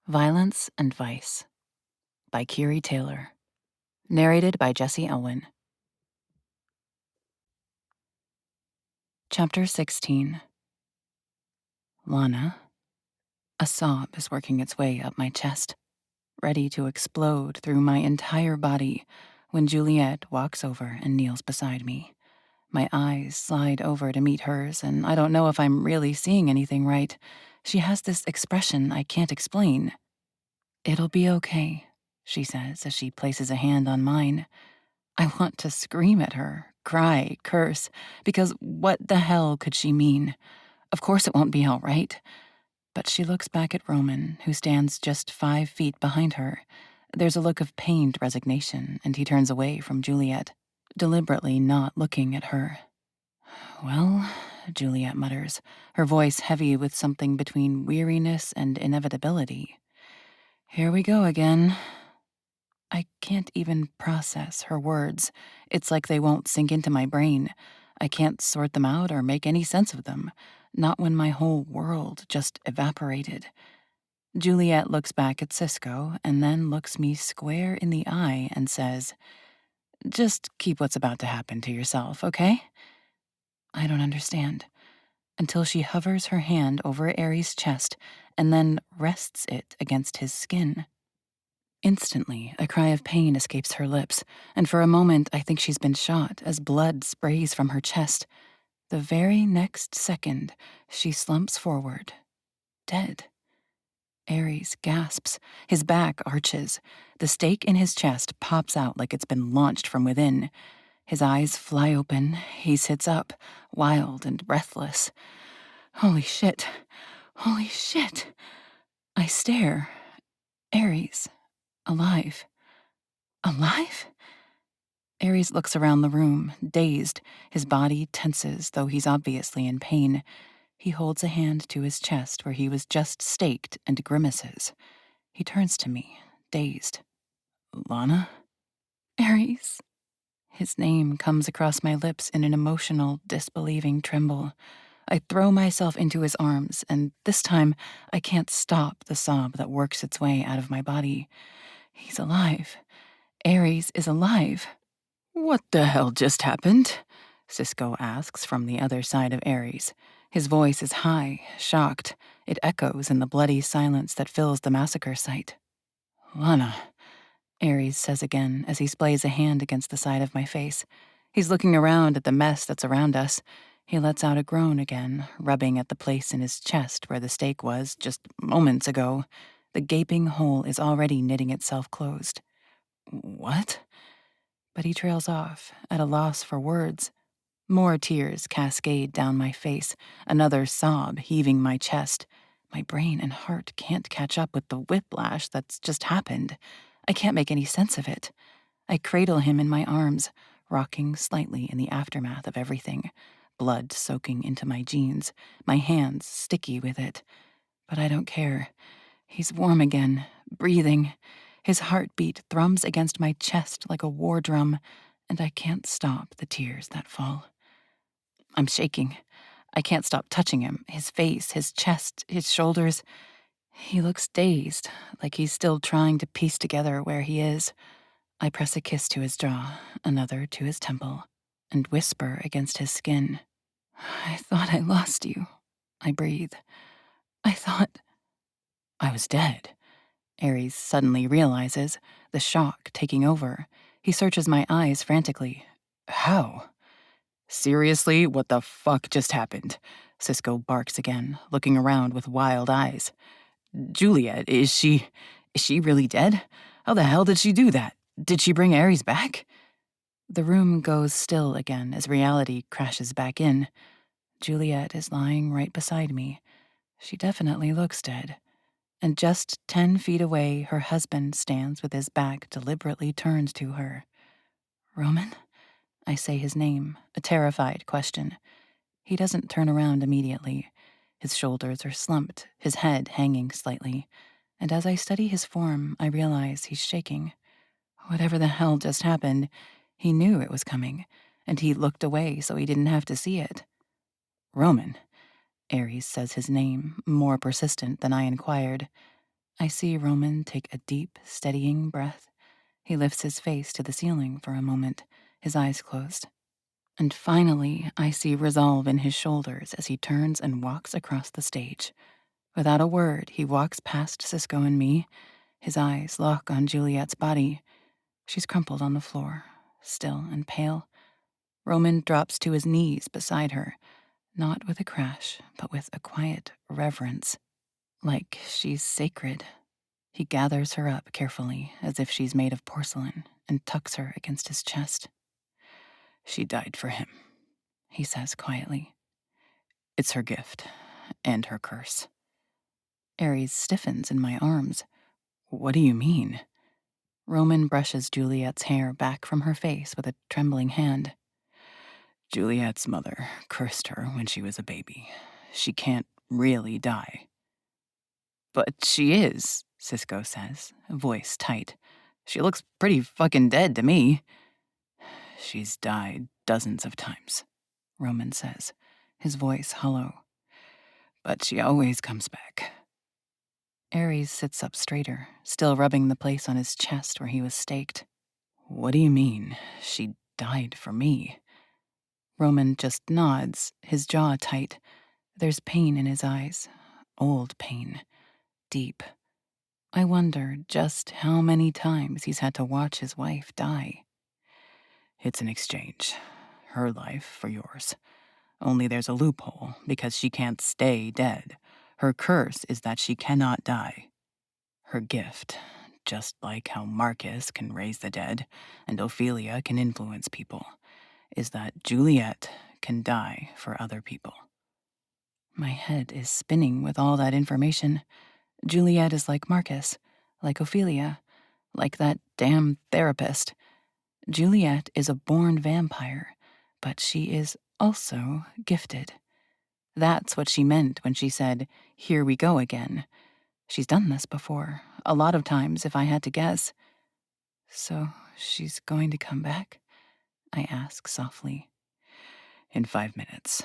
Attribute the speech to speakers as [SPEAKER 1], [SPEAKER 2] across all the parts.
[SPEAKER 1] Violence and Vice by Keary Taylor. Narrated by Jesse Elwin. Chapter 16. Lana. A sob is working its way up my chest, ready to explode through my entire body when Juliet walks over and kneels beside me. My eyes slide over to meet hers, and I don't know if I'm really seeing anything right. She has this expression I can't explain. "It'll be okay," she says as she places a hand on mine. I want to scream at her, cry, curse, because what the hell could she mean? Of course it won't be all right. But she looks back at Roman, who stands just 5 feet behind her. There's a look of pained resignation, and he turns away from Juliet, deliberately not looking at her. "Well," Juliet mutters, her voice heavy with something between weariness and inevitability. "Here we go again." I can't even process her words. It's like they won't sink into my brain. I can't sort them out or make any sense of them, not when my whole world just evaporated. Juliet looks back at Cisco and then looks me square in the eye and says, "Just keep what's about to happen to yourself, okay?" I don't understand, until she hovers her hand over Aries' chest and then rests it against his skin. Instantly, a cry of pain escapes her lips, and for a moment I think she's been shot as blood sprays from her chest. The very next second, she slumps forward, dead. Ares gasps, his back arches. The stake in his chest pops out like it's been launched from within. His eyes fly open, he sits up, wild and breathless. Holy shit. Holy shit. I stare. Ares, alive. Alive? Ares looks around the room, dazed. His body tenses, though he's obviously in pain. He holds a hand to his chest where he was just staked and grimaces. He turns to me, dazed. "Lana?" "Ares." His name comes across my lips in an emotional, disbelieving tremble. I throw myself into his arms, and this time I can't stop the sob that works its way out of my body. He's alive. Ares is alive. "What the hell just happened?" Cisco asks from the other side of Ares. His voice is high, shocked. It echoes in the bloody silence that fills the massacre site. "Lana," Ares says again as he splays a hand against the side of my face. He's looking around at the mess that's around us. He lets out a groan again, rubbing at the place in his chest where the stake was just moments ago. The gaping hole is already knitting itself closed. "What?" But he trails off, at a loss for words. More tears cascade down my face, another sob heaving my chest. My brain and heart can't catch up with the whiplash that's just happened. I can't make any sense of it. I cradle him in my arms, rocking slightly in the aftermath of everything, blood soaking into my jeans, my hands sticky with it. But I don't care. He's warm again, breathing. His heartbeat thrums against my chest like a war drum, and I can't stop the tears that fall. I'm shaking. I can't stop touching him, his face, his chest, his shoulders. He looks dazed, like he's still trying to piece together where he is. I press a kiss to his jaw, another to his temple, and whisper against his skin. "I thought I lost you," I breathe. "I thought I was dead." Ares suddenly realizes, the shock taking over. He searches my eyes frantically. "How?" "Seriously, what the fuck just happened?" Cisco barks again, looking around with wild eyes. "Juliet, is she really dead? How the hell did she do that? Did she bring Ares back?" The room goes still again as reality crashes back in. Juliet is lying right beside me. She definitely looks dead. And just 10 feet away, her husband stands with his back deliberately turned to her. "Roman?" I say his name, a terrified question. He doesn't turn around immediately. His shoulders are slumped, his head hanging slightly. And as I study his form, I realize he's shaking. Whatever the hell just happened, he knew it was coming, and he looked away so he didn't have to see it. "Roman," Ares says his name, more persistent than I inquired. I see Roman take a deep, steadying breath. He lifts his face to the ceiling for a moment, his eyes closed. And finally, I see resolve in his shoulders as he turns and walks across the stage. Without a word, he walks past Cisco and me. His eyes lock on Juliet's body. She's crumpled on the floor, still and pale. Roman drops to his knees beside her, not with a crash, but with a quiet reverence, like she's sacred. He gathers her up carefully, as if she's made of porcelain, and tucks her against his chest. She died for him, he says quietly. It's her gift, and her curse. Ares stiffens in my arms. What do you mean? Roman brushes Juliet's hair back from her face with a trembling hand. Juliet's mother cursed her when she was a baby. She can't really die. But she is, Cisco says, voice tight. She looks pretty fucking dead to me. She's died dozens of times, Roman says, his voice hollow. But she always comes back. Ares sits up straighter, still rubbing the place on his chest where he was staked. What do you mean? She died for me? Roman just nods, his jaw tight. There's pain in his eyes. Old pain. Deep. I wonder just how many times he's had to watch his wife die. It's an exchange. Her life for yours. Only there's a loophole, because she can't stay dead. Her curse is that she cannot die. Her gift, just like how Marcus can raise the dead and Ophelia can influence people, is that Juliet can die for other people. My head is spinning with all that information. Juliet is like Marcus, like Ophelia, like that damn therapist. Juliet is a born vampire, but she is also gifted. That's what she meant when she said, "Here we go again." She's done this before, a lot of times if I had to guess. So she's going to come back? I ask softly. In 5 minutes,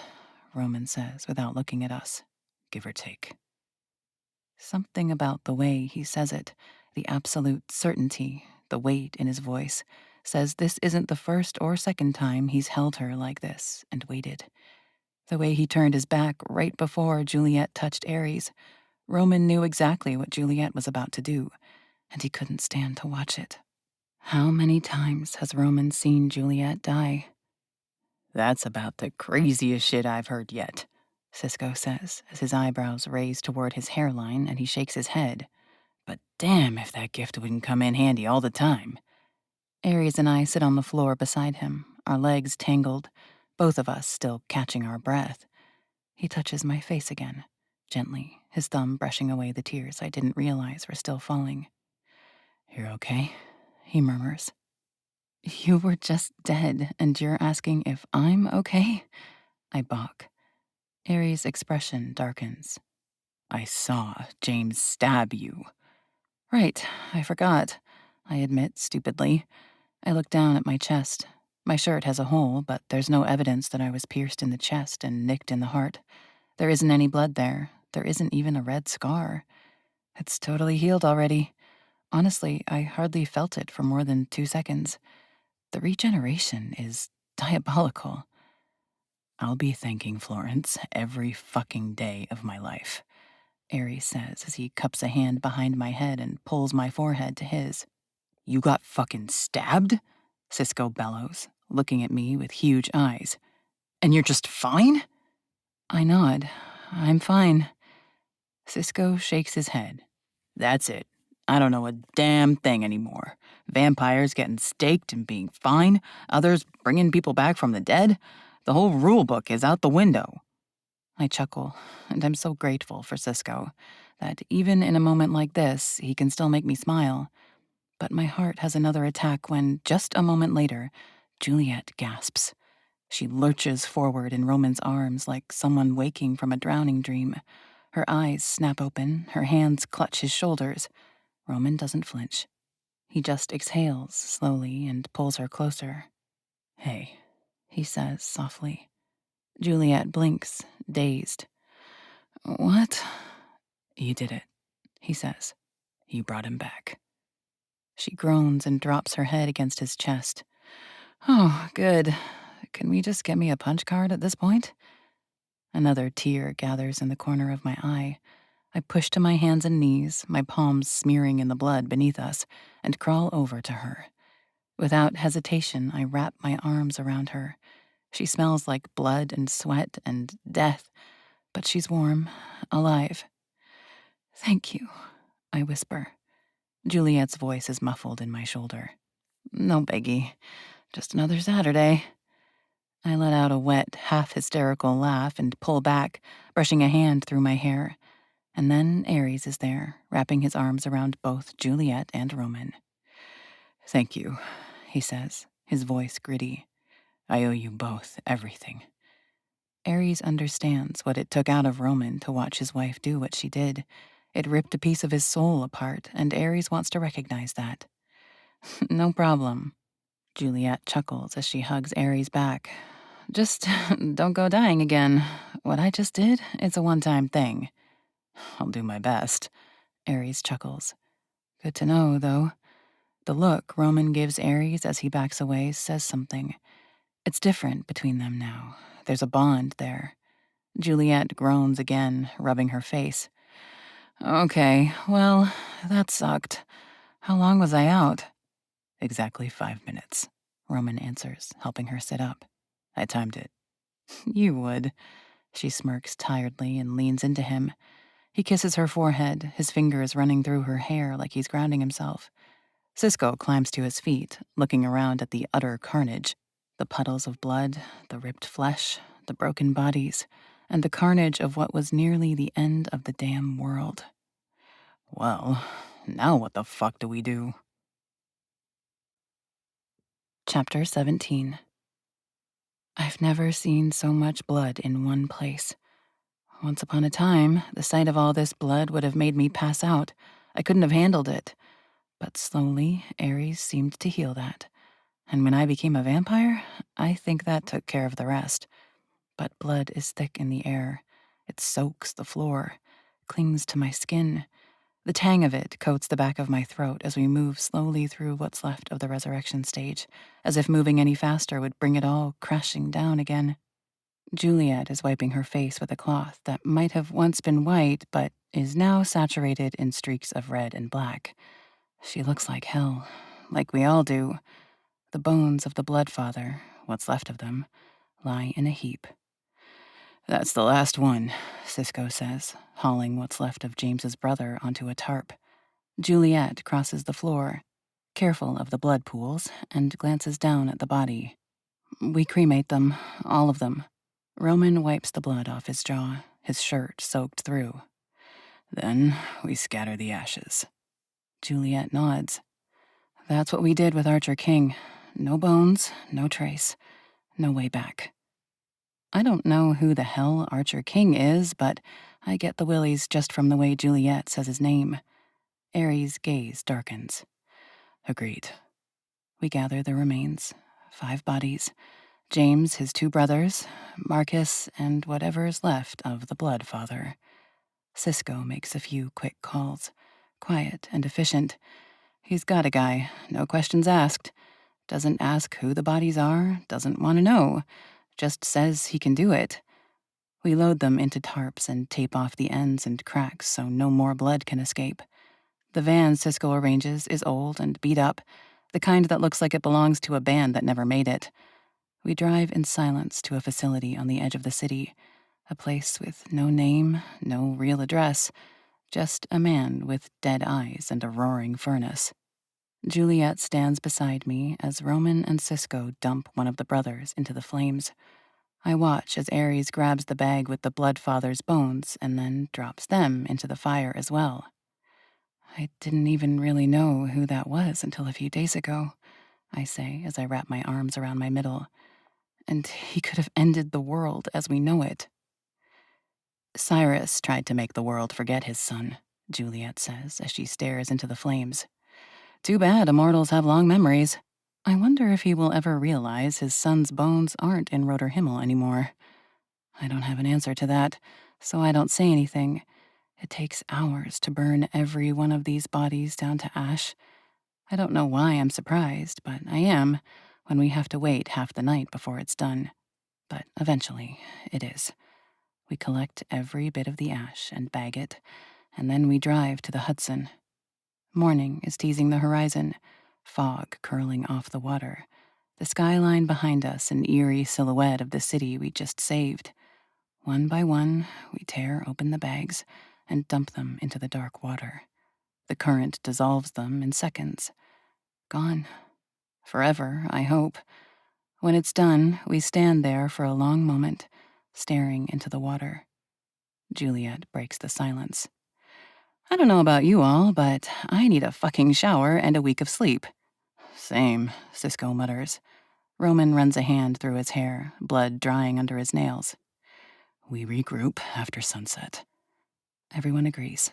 [SPEAKER 1] Roman says without looking at us, give or take. Something about the way he says it, the absolute certainty, the weight in his voice, says this isn't the first or second time he's held her like this and waited. The way he turned his back right before Juliet touched Ares, Roman knew exactly what Juliet was about to do, and he couldn't stand to watch it. How many times has Roman seen Juliet die? That's about the craziest shit I've heard yet, Cisco says, as his eyebrows raise toward his hairline and he shakes his head. But damn if that gift wouldn't come in handy all the time. Ares and I sit on the floor beside him, our legs tangled, both of us still catching our breath. He touches my face again, gently, his thumb brushing away the tears I didn't realize were still falling. You're okay? He murmurs. You were just dead, and you're asking if I'm okay? I balk. Ares' expression darkens. I saw James stab you. Right, I forgot. I admit, stupidly. I look down at my chest. My shirt has a hole, but there's no evidence that I was pierced in the chest and nicked in the heart. There isn't any blood there. There isn't even a red scar. It's totally healed already. Honestly, I hardly felt it for more than 2 seconds. The regeneration is diabolical. I'll be thanking Florence every fucking day of my life, Ares says as he cups a hand behind my head and pulls my forehead to his. You got fucking stabbed? Cisco bellows, looking at me with huge eyes. And you're just fine? I nod. I'm fine. Cisco shakes his head. That's it. I don't know a damn thing anymore. Vampires getting staked and being fine, others bringing people back from the dead. The whole rule book is out the window. I chuckle, and I'm so grateful for Cisco that even in a moment like this, he can still make me smile. But my heart has another attack when, just a moment later, Juliet gasps. She lurches forward in Roman's arms like someone waking from a drowning dream. Her eyes snap open, her hands clutch his shoulders. Roman doesn't flinch. He just exhales slowly and pulls her closer. Hey, he says softly. Juliet blinks, dazed. What? You did it, he says. You brought him back. She groans and drops her head against his chest. Oh, good. Can we just get me a punch card at this point? Another tear gathers in the corner of my eye. I push to my hands and knees, my palms smearing in the blood beneath us, and crawl over to her. Without hesitation, I wrap my arms around her. She smells like blood and sweat and death, but she's warm, alive. Thank you, I whisper. Juliet's voice is muffled in my shoulder. No biggie. Just another Saturday. I let out a wet, half-hysterical laugh and pull back, brushing a hand through my hair. And then Ares is there, wrapping his arms around both Juliet and Roman. Thank you, he says, his voice gritty. I owe you both everything. Ares understands what it took out of Roman to watch his wife do what she did. It ripped a piece of his soul apart, and Ares wants to recognize that. No problem. Juliet chuckles as she hugs Ares back. Just don't go dying again. What I just did, it's a one-time thing. I'll do my best. Ares chuckles. Good to know, though. The look Roman gives Ares as he backs away says something. It's different between them now. There's a bond there. Juliet groans again, rubbing her face. Okay, well, that sucked. How long was I out? Exactly 5 minutes, Roman answers, helping her sit up. I timed it. You would. She smirks tiredly and leans into him. He kisses her forehead, his fingers running through her hair like he's grounding himself. Cisco climbs to his feet, looking around at the utter carnage. The puddles of blood, the ripped flesh, the broken bodies, and the carnage of what was nearly the end of the damn world. Well, now what the fuck do we do? Chapter 17. I've never seen so much blood in one place. Once upon a time, the sight of all this blood would have made me pass out. I couldn't have handled it. But slowly, Ares seemed to heal that. And when I became a vampire, I think that took care of the rest. But blood is thick in the air. It soaks the floor, clings to my skin. The tang of it coats the back of my throat as we move slowly through what's left of the resurrection stage, as if moving any faster would bring it all crashing down again. Juliet is wiping her face with a cloth that might have once been white, but is now saturated in streaks of red and black. She looks like hell, like we all do. The bones of the Bloodfather, what's left of them, lie in a heap. That's the last one, Cisco says, hauling what's left of James's brother onto a tarp. Juliet crosses the floor, careful of the blood pools, and glances down at the body. We cremate them, all of them. Roman wipes the blood off his jaw, his shirt soaked through. Then we scatter the ashes. Juliet nods. That's what we did with Archer King. No bones, no trace, no way back. I don't know who the hell Archer King is, but I get the willies just from the way Juliet says his name. Ares' gaze darkens. Agreed. We gather the remains. 5 bodies. James, his 2 brothers, Marcus, and whatever's left of the Bloodfather. Cisco makes a few quick calls. Quiet and efficient. He's got a guy, no questions asked. Doesn't ask who the bodies are, doesn't want to know. Just says he can do it. We load them into tarps and tape off the ends and cracks so no more blood can escape. The van Cisco arranges is old and beat up, the kind that looks like it belongs to a band that never made it. We drive in silence to a facility on the edge of the city, a place with no name, no real address, just a man with dead eyes and a roaring furnace. Juliet stands beside me as Roman and Cisco dump one of the brothers into the flames. I watch as Ares grabs the bag with the Bloodfather's bones and then drops them into the fire as well. I didn't even really know who that was until a few days ago, I say as I wrap my arms around my middle. And he could have ended the world as we know it. Cyrus tried to make the world forget his son, Juliet says as she stares into the flames. Too bad immortals have long memories. I wonder if he will ever realize his son's bones aren't in Roter Himmel anymore. I don't have an answer to that, so I don't say anything. It takes hours to burn every one of these bodies down to ash. I don't know why I'm surprised, but I am when we have to wait half the night before it's done. But eventually, it is. We collect every bit of the ash and bag it, and then we drive to the Hudson. Morning is teasing the horizon, fog curling off the water, the skyline behind us an eerie silhouette of the city we just saved. One by one, we tear open the bags and dump them into the dark water. The current dissolves them in seconds. Gone. Forever, I hope. When it's done, we stand there for a long moment, staring into the water. Juliet breaks the silence. I don't know about you all, but I need a fucking shower and a week of sleep. Same, Cisco mutters. Roman runs a hand through his hair, blood drying under his nails. We regroup after sunset. Everyone agrees.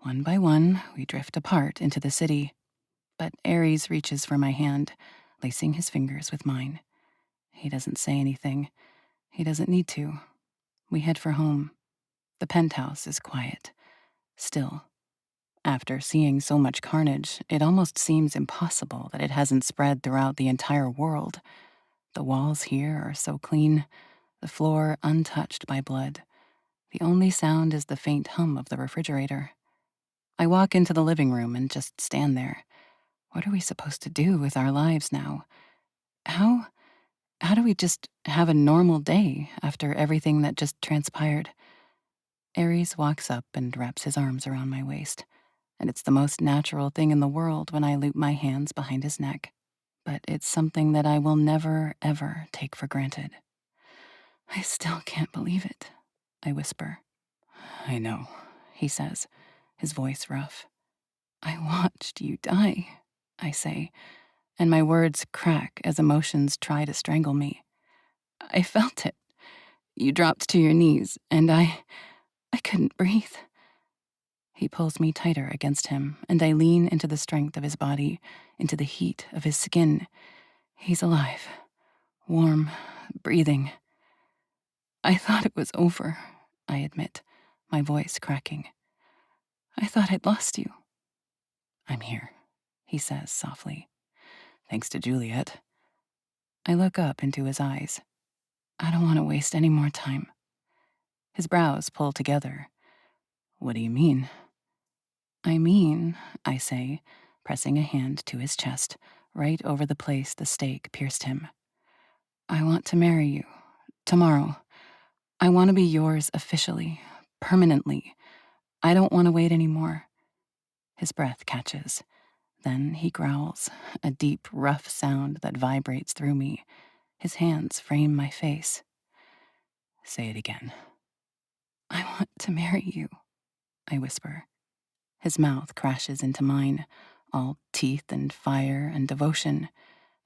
[SPEAKER 1] One by one, we drift apart into the city. But Ares reaches for my hand, lacing his fingers with mine. He doesn't say anything. He doesn't need to. We head for home. The penthouse is quiet. Still. After seeing so much carnage, it almost seems impossible that it hasn't spread throughout the entire world. The walls here are so clean, the floor untouched by blood. The only sound is the faint hum of the refrigerator. I walk into the living room and just stand there. What are we supposed to do with our lives now? How do we just have a normal day after everything that just transpired? Ares walks up and wraps his arms around my waist, and it's the most natural thing in the world when I loop my hands behind his neck. But it's something that I will never, ever take for granted. I still can't believe it, I whisper. I know, he says, his voice rough. I watched you die, I say, and my words crack as emotions try to strangle me. I felt it. You dropped to your knees, and I couldn't breathe. He pulls me tighter against him, and I lean into the strength of his body, into the heat of his skin. He's alive, warm, breathing. I thought it was over, I admit, my voice cracking. I thought I'd lost you. I'm here, he says softly. Thanks to Juliet. I look up into his eyes. I don't want to waste any more time. His brows pull together. What do you mean? I mean, I say, pressing a hand to his chest, right over the place the stake pierced him. I want to marry you. Tomorrow. I want to be yours officially, permanently. I don't want to wait anymore. His breath catches. Then he growls, a deep, rough sound that vibrates through me. His hands frame my face. Say it again. I want to marry you, I whisper. His mouth crashes into mine, all teeth and fire and devotion.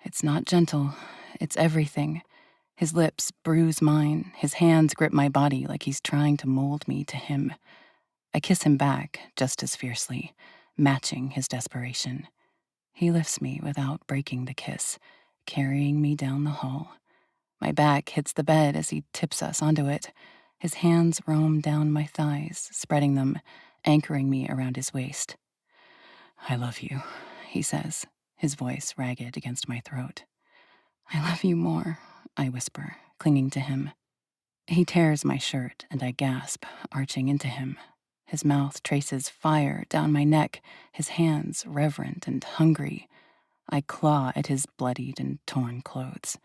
[SPEAKER 1] It's not gentle, it's everything. His lips bruise mine, his hands grip my body like he's trying to mold me to him. I kiss him back just as fiercely, matching his desperation. He lifts me without breaking the kiss, carrying me down the hall. My back hits the bed as he tips us onto it. His hands roam down my thighs, spreading them, anchoring me around his waist. I love you, he says, his voice ragged against my throat. I love you more, I whisper, clinging to him. He tears my shirt, and I gasp, arching into him. His mouth traces fire down my neck, his hands reverent and hungry. I claw at his bloodied and torn clothes.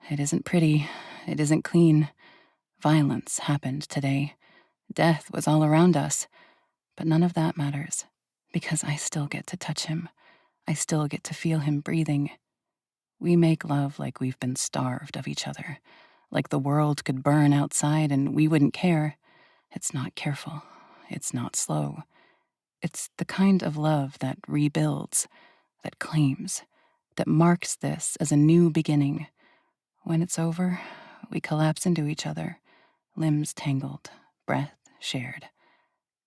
[SPEAKER 1] It isn't pretty. It isn't clean. Violence happened today. Death was all around us. But none of that matters, because I still get to touch him. I still get to feel him breathing. We make love like we've been starved of each other, like the world could burn outside and we wouldn't care. It's not careful. It's not slow. It's the kind of love that rebuilds, that claims, that marks this as a new beginning. When it's over, we collapse into each other, limbs tangled, breath shared.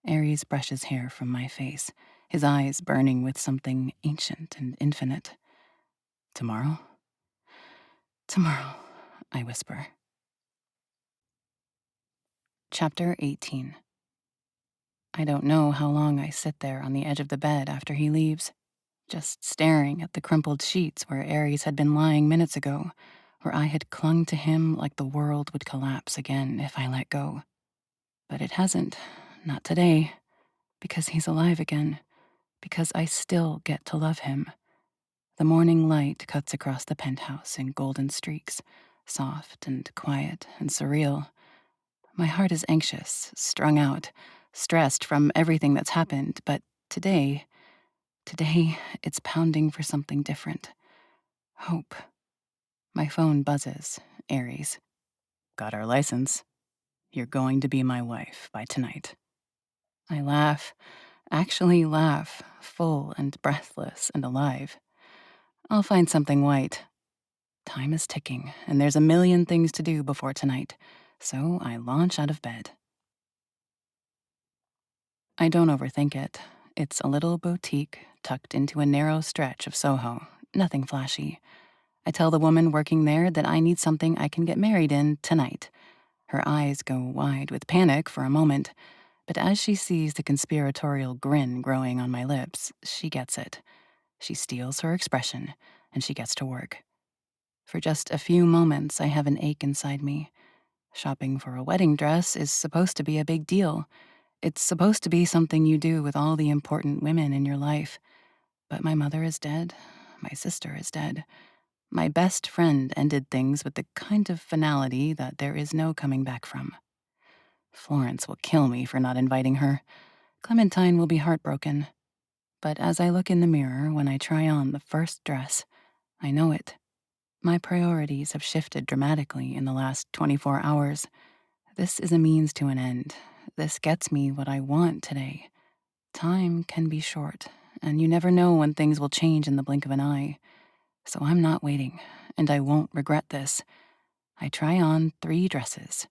[SPEAKER 1] Ares brushes hair from my face, his eyes burning with something ancient and infinite. Tomorrow? Tomorrow, I whisper. Chapter 18. I don't know how long I sit there on the edge of the bed after he leaves, just staring at the crumpled sheets where Aries had been lying minutes ago, where I had clung to him like the world would collapse again if I let go. But it hasn't. Not today. Because he's alive again. Because I still get to love him. The morning light cuts across the penthouse in golden streaks, soft and quiet and surreal. My heart is anxious, strung out, stressed from everything that's happened, but today, it's pounding for something different. Hope. My phone buzzes. Aries. Got our license. You're going to be my wife by tonight. I laugh, actually laugh, full and breathless and alive. I'll find something white. Time is ticking, and there's a million things to do before tonight, so I launch out of bed. I don't overthink it. It's a little boutique tucked into a narrow stretch of Soho, nothing flashy. I tell the woman working there that I need something I can get married in tonight. Her eyes go wide with panic for a moment, but as she sees the conspiratorial grin growing on my lips, she gets it. She steals her expression, and she gets to work. For just a few moments, I have an ache inside me. Shopping for a wedding dress is supposed to be a big deal. It's supposed to be something you do with all the important women in your life. But my mother is dead. My sister is dead. My best friend ended things with the kind of finality that there is no coming back from. Florence will kill me for not inviting her. Clementine will be heartbroken. But as I look in the mirror when I try on the first dress, I know it. My priorities have shifted dramatically in the last 24 hours. This is a means to an end. This gets me what I want today. Time can be short, and you never know when things will change in the blink of an eye. So I'm not waiting, and I won't regret this. I try on 3 dresses.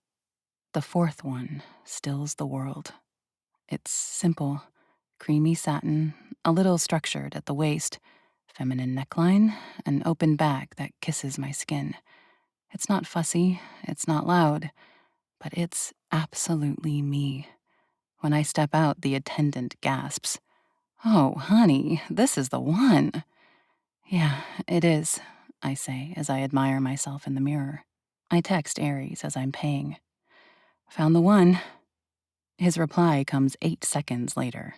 [SPEAKER 1] The 4th one stills the world. It's simple, creamy satin, a little structured at the waist, feminine neckline, an open back that kisses my skin. It's not fussy, it's not loud, but it's absolutely me. When I step out, the attendant gasps. "Oh, honey, this is the one." "Yeah, it is," I say as I admire myself in the mirror. I text Aries as I'm paying. "Found the one." His reply comes 8 seconds later.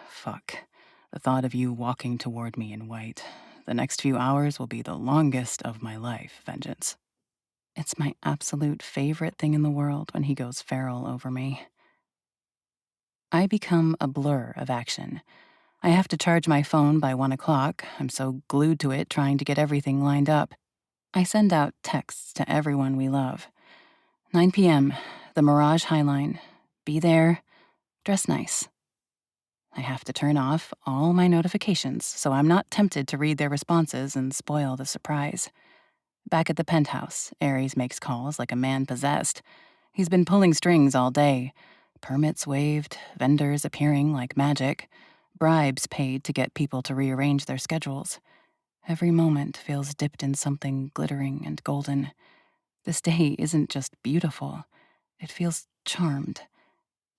[SPEAKER 1] Fuck. The thought of you walking toward me in white. The next few hours will be the longest of my life, Vengeance. It's my absolute favorite thing in the world when he goes feral over me. I become a blur of action. I have to charge my phone by 1 o'clock. I'm so glued to it trying to get everything lined up. I send out texts to everyone we love. 9 p.m., the Mirage Highline. Be there. Dress nice. I have to turn off all my notifications so I'm not tempted to read their responses and spoil the surprise. Back at the penthouse, Aries makes calls like a man possessed. He's been pulling strings all day. Permits waived, vendors appearing like magic, bribes paid to get people to rearrange their schedules. Every moment feels dipped in something glittering and golden. This day isn't just beautiful, it feels charmed.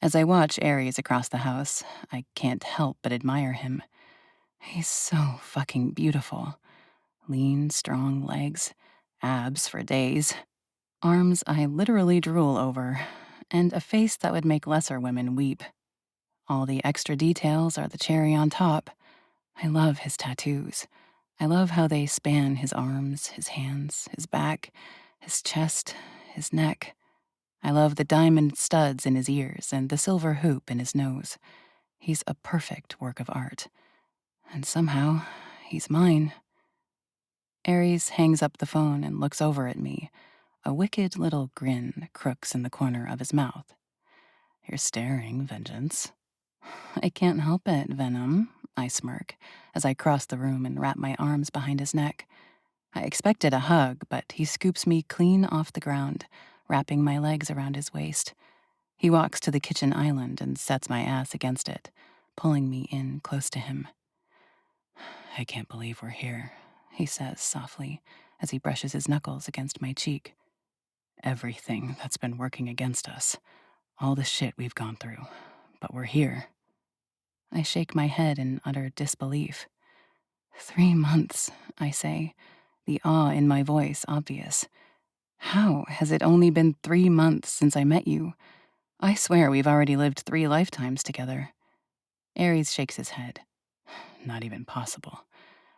[SPEAKER 1] As I watch Aries across the house, I can't help but admire him. He's so fucking beautiful. Lean, strong legs, abs for days, arms I literally drool over, and a face that would make lesser women weep. All the extra details are the cherry on top. I love his tattoos. I love how they span his arms, his hands, his back, his chest, his neck. I love the diamond studs in his ears and the silver hoop in his nose. He's a perfect work of art. And somehow, he's mine. Aries hangs up the phone and looks over at me. A wicked little grin crooks in the corner of his mouth. You're staring, Vengeance. I can't help it, Venom, I smirk as I cross the room and wrap my arms behind his neck. I expected a hug, but he scoops me clean off the ground, wrapping my legs around his waist. He walks to the kitchen island and sets my ass against it, pulling me in close to him. I can't believe we're here, he says softly as he brushes his knuckles against my cheek. Everything that's been working against us, all the shit we've gone through, but we're here. I shake my head in utter disbelief. 3 months, I say, the awe in my voice obvious. How has it only been 3 months since I met you? I swear we've already lived 3 lifetimes together. Aries shakes his head. Not even possible.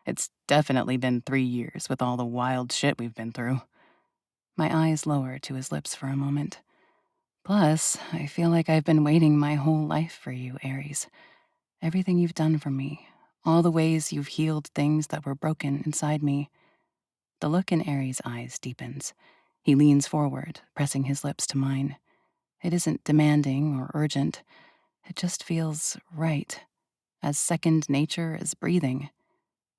[SPEAKER 1] It's definitely been 3 years with all the wild shit we've been through. My eyes lower to his lips for a moment. Plus, I feel like I've been waiting my whole life for you, Aries. Everything you've done for me, all the ways you've healed things that were broken inside me. The look in Aries' eyes deepens. He leans forward, pressing his lips to mine. It isn't demanding or urgent. It just feels right, as second nature as breathing.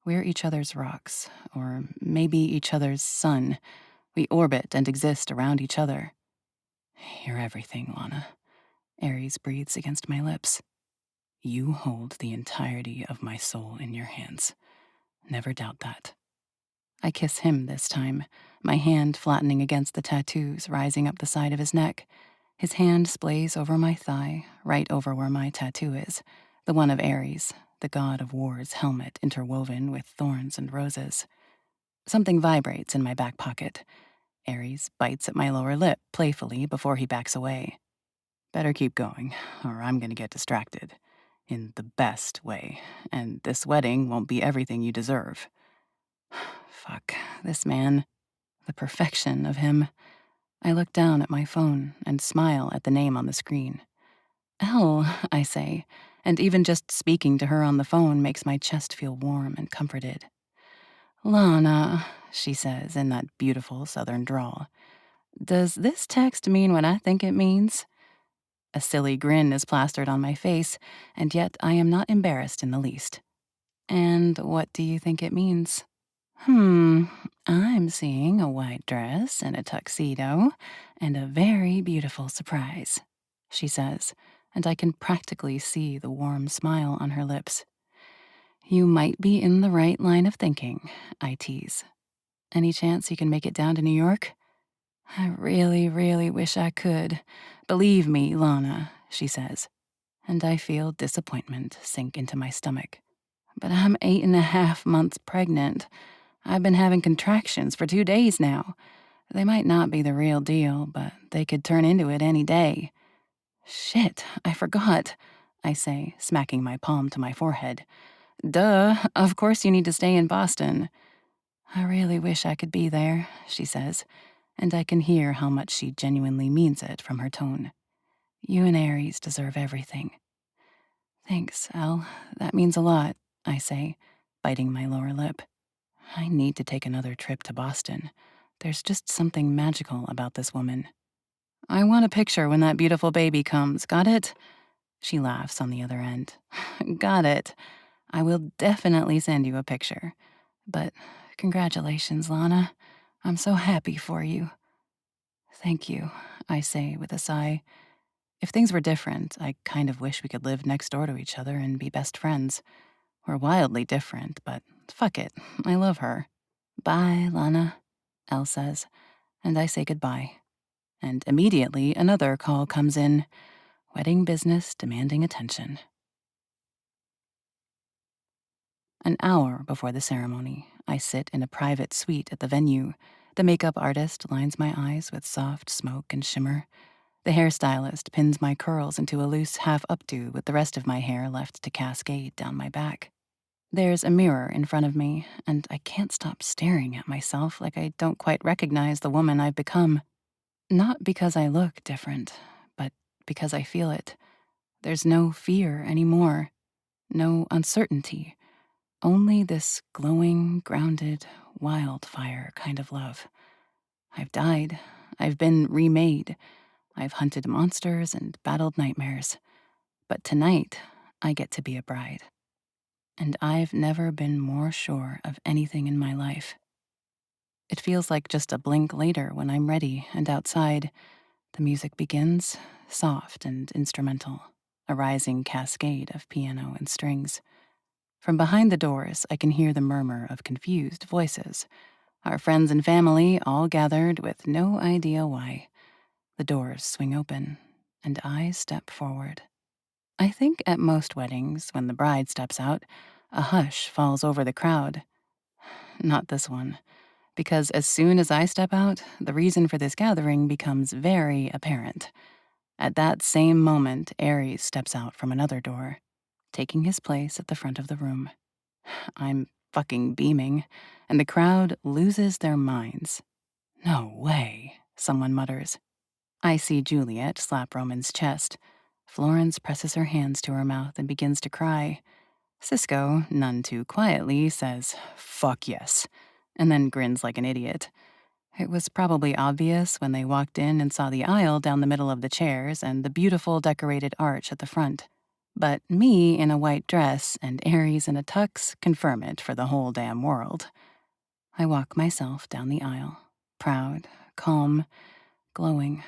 [SPEAKER 1] We're each other's rocks, or maybe each other's sun. We orbit and exist around each other. You're everything, Lana. Aries breathes against my lips. You hold the entirety of my soul in your hands. Never doubt that. I kiss him this time, my hand flattening against the tattoos rising up the side of his neck. His hand splays over my thigh, right over where my tattoo is, the one of Ares, the god of war's helmet interwoven with thorns and roses. Something vibrates in my back pocket. Ares bites at my lower lip playfully before he backs away. Better keep going, or I'm gonna get distracted. In the best way, and this wedding won't be everything you deserve. Fuck, this man. The perfection of him. I look down at my phone and smile at the name on the screen. Elle, I say, and even just speaking to her on the phone makes my chest feel warm and comforted. Lana, she says in that beautiful southern drawl. Does this text mean what I think it means? A silly grin is plastered on my face, and yet I am not embarrassed in the least. And what do you think it means? I'm seeing a white dress and a tuxedo and a very beautiful surprise, she says, and I can practically see the warm smile on her lips. You might be in the right line of thinking, I tease. Any chance you can make it down to New York? I really, really wish I could. Believe me, Lana, she says, and I feel disappointment sink into my stomach. But I'm 8.5 months pregnant. I've been having contractions for 2 days now. They might not be the real deal, but they could turn into it any day. Shit, I forgot, I say, smacking my palm to my forehead. Duh, of course you need to stay in Boston. I really wish I could be there, she says, and I can hear how much she genuinely means it from her tone. You and Aries deserve everything. Thanks, Elle. That means a lot, I say, biting my lower lip. I need to take another trip to Boston. There's just something magical about this woman. I want a picture when that beautiful baby comes, got it? She laughs on the other end. Got it. I will definitely send you a picture. But congratulations, Lana. I'm so happy for you. Thank you, I say with a sigh. If things were different, I kind of wish we could live next door to each other and be best friends. We're wildly different, but fuck it. I love her. Bye, Lana, Elle says, and I say goodbye. And immediately another call comes in. Wedding business demanding attention. An hour before the ceremony, I sit in a private suite at the venue. The makeup artist lines my eyes with soft smoke and shimmer. The hairstylist pins my curls into a loose half updo with the rest of my hair left to cascade down my back. There's a mirror in front of me, and I can't stop staring at myself like I don't quite recognize the woman I've become. Not because I look different, but because I feel it. There's no fear anymore, no uncertainty, only this glowing, grounded, wildfire kind of love. I've died. I've been remade. I've hunted monsters and battled nightmares. But tonight, I get to be a bride. And I've never been more sure of anything in my life. It feels like just a blink later when I'm ready and outside. The music begins, soft and instrumental, a rising cascade of piano and strings. From behind the doors, I can hear the murmur of confused voices. Our friends and family all gathered with no idea why. The doors swing open, and I step forward. I think at most weddings, when the bride steps out, a hush falls over the crowd. Not this one, because as soon as I step out, the reason for this gathering becomes very apparent. At that same moment, Ares steps out from another door, taking his place at the front of the room. I'm fucking beaming, and the crowd loses their minds. No way, someone mutters. I see Juliet slap Roman's chest. Florence presses her hands to her mouth and begins to cry. Cisco, none too quietly, says, "Fuck yes," and then grins like an idiot. It was probably obvious when they walked in and saw the aisle down the middle of the chairs and the beautiful decorated arch at the front. But me in a white dress and Aries in a tux confirm it for the whole damn world. I walk myself down the aisle, proud, calm, glowing.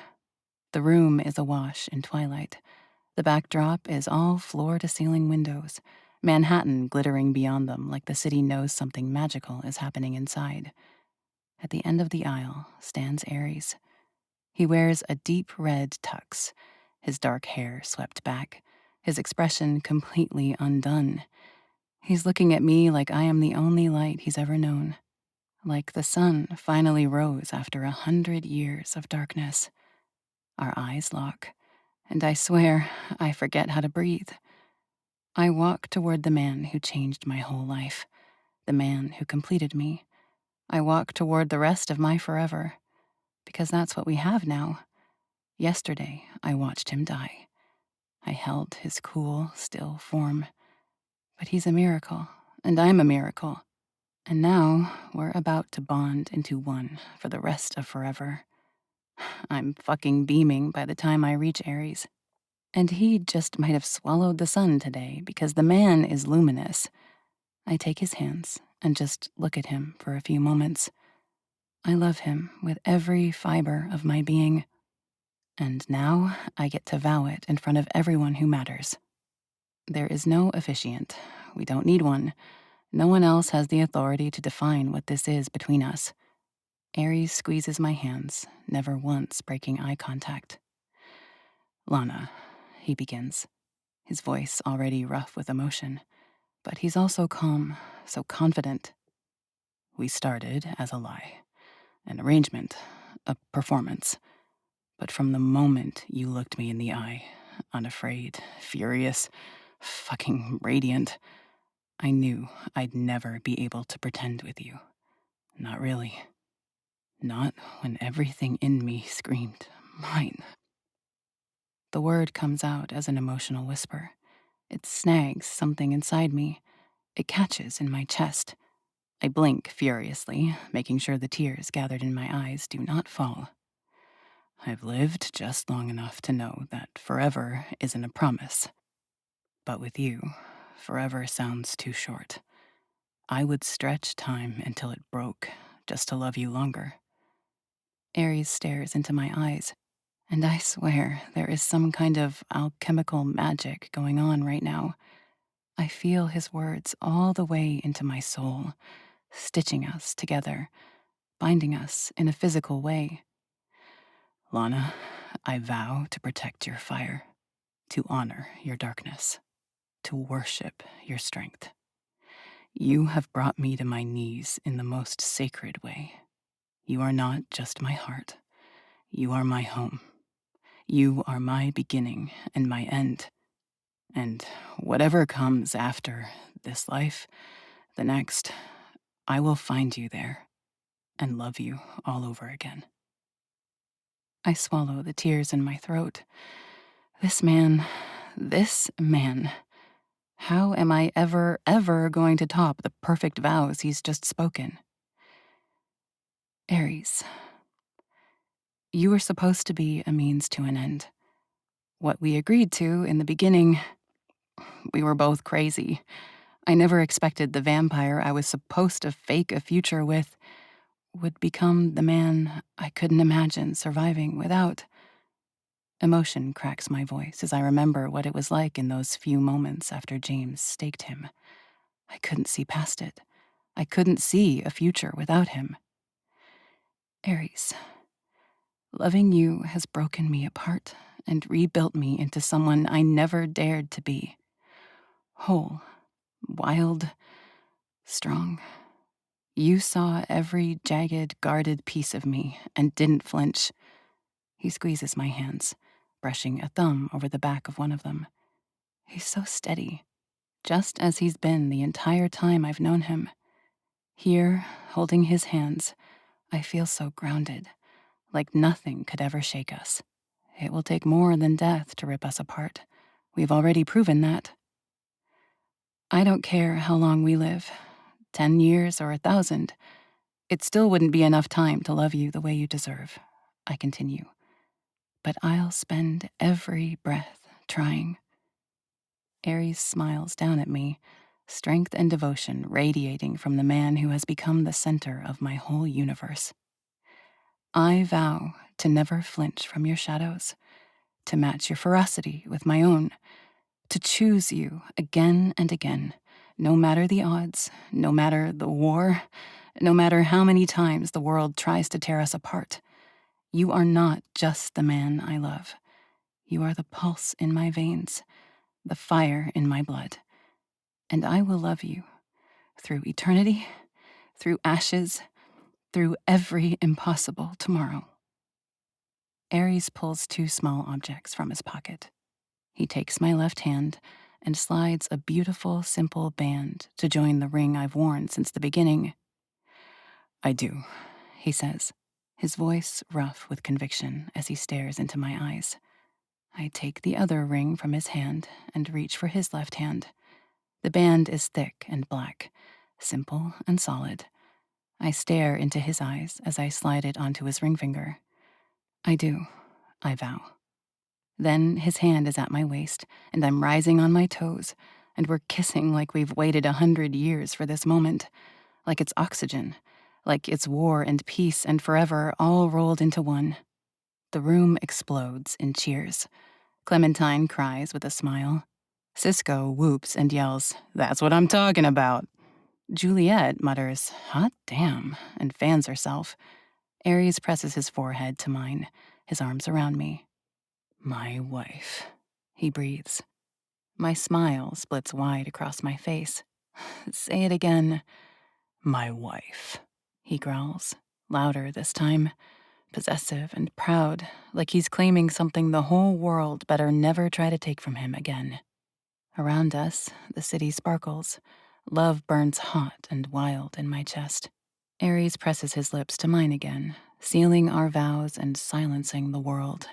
[SPEAKER 1] The room is awash in twilight. The backdrop is all floor-to-ceiling windows, Manhattan glittering beyond them like the city knows something magical is happening inside. At the end of the aisle stands Ares. He wears a deep red tux, his dark hair swept back, his expression completely undone. He's looking at me like I am the only light he's ever known, like the sun finally rose after 100 years of darkness. Our eyes lock, and I swear I forget how to breathe. I walk toward the man who changed my whole life, the man who completed me. I walk toward the rest of my forever, because that's what we have now. Yesterday, I watched him die. I held his cool, still form. But he's a miracle, and I'm a miracle. And now, we're about to bond into one for the rest of forever. I'm fucking beaming by the time I reach Ares. And he just might have swallowed the sun today because the man is luminous. I take his hands and just look at him for a few moments. I love him with every fiber of my being. And now I get to vow it in front of everyone who matters. There is no officiant. We don't need one. No one else has the authority to define what this is between us. Ares squeezes my hands, never once breaking eye contact. "Lana," he begins, his voice already rough with emotion, but he's also calm, so confident. "We started as a lie, an arrangement, a performance. But from the moment you looked me in the eye, unafraid, furious, fucking radiant, I knew I'd never be able to pretend with you. Not really. Not when everything in me screamed, mine." The word comes out as an emotional whisper. It snags something inside me. It catches in my chest. I blink furiously, making sure the tears gathered in my eyes do not fall. I've lived just long enough to know that forever isn't a promise. But with you, forever sounds too short. I would stretch time until it broke, just to love you longer. Ares stares into my eyes, and I swear there is some kind of alchemical magic going on right now. I feel his words all the way into my soul, stitching us together, binding us in a physical way. "Lana, I vow to protect your fire, to honor your darkness, to worship your strength. You have brought me to my knees in the most sacred way. You are not just my heart. You are my home. You are my beginning and my end. And whatever comes after this life, the next, I will find you there and love you all over again." I swallow the tears in my throat. This man, how am I ever going to top the perfect vows he's just spoken? "Ares, you were supposed to be a means to an end. What we agreed to in the beginning, we were both crazy. I never expected the vampire I was supposed to fake a future with would become the man I couldn't imagine surviving without." Emotion cracks my voice as I remember what it was like in those few moments after James staked him. I couldn't see past it. I couldn't see a future without him. "Ares, Loving you has broken me apart and rebuilt me into someone I never dared to be. Whole, wild, strong. You saw every jagged, guarded piece of me and didn't flinch. He squeezes my hands, brushing a thumb over the back of one of them. He's so steady, just as he's been the entire time I've known him. Here, holding his hands, I feel so grounded, like nothing could ever shake us. It will take more than death to rip us apart. We've already proven that. I don't care how long we live, 10 years or 1,000. It still wouldn't be enough time to love you the way you deserve, I continue. But I'll spend every breath trying. Ares smiles down at me, strength and devotion radiating from the man who has become the center of my whole universe. I vow to never flinch from your shadows, to match your ferocity with my own, to choose you again and again, no matter the odds, no matter the war, no matter how many times the world tries to tear us apart. You are not just the man I love. You are the pulse in my veins, the fire in my blood. And I will love you through eternity, through ashes, through every impossible tomorrow. Ares pulls 2 small objects from his pocket. He takes my left hand and slides a beautiful, simple band to join the ring I've worn since the beginning. I do, he says, his voice rough with conviction as he stares into my eyes. I take the other ring from his hand and reach for his left hand. The band is thick and black, simple and solid. I stare into his eyes as I slide it onto his ring finger. I do, I vow. Then his hand is at my waist, and I'm rising on my toes, and we're kissing like we've waited 100 years for this moment, like it's oxygen, like it's war and peace and forever all rolled into one. The room explodes in cheers. Clementine cries with a smile. Cisco whoops and yells, "That's what I'm talking about." Juliet mutters, "Hot damn," and fans herself. Ares presses his forehead to mine, his arms around me. My wife, he breathes. My smile splits wide across my face. Say it again. My wife, he growls, louder this time, possessive and proud, like he's claiming something the whole world better never try to take from him again. Around us, the city sparkles. Love burns hot and wild in my chest. Ares presses his lips to mine again, sealing our vows and silencing the world.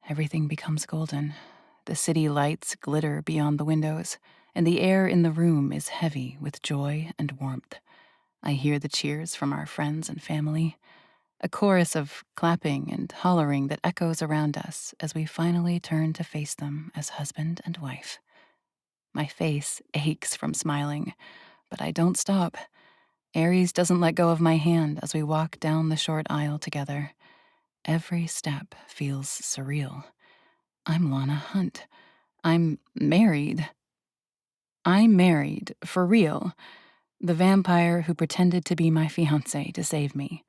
[SPEAKER 1] Everything becomes golden. The city lights glitter beyond the windows, and the air in the room is heavy with joy and warmth. I hear the cheers from our friends and family, a chorus of clapping and hollering that echoes around us as we finally turn to face them as husband and wife. My face aches from smiling, but I don't stop. Ares doesn't let go of my hand as we walk down the short aisle together. Every step feels surreal. I'm Lana Hunt. I'm married. I'm married, for real. The vampire who pretended to be my fiancé to save me.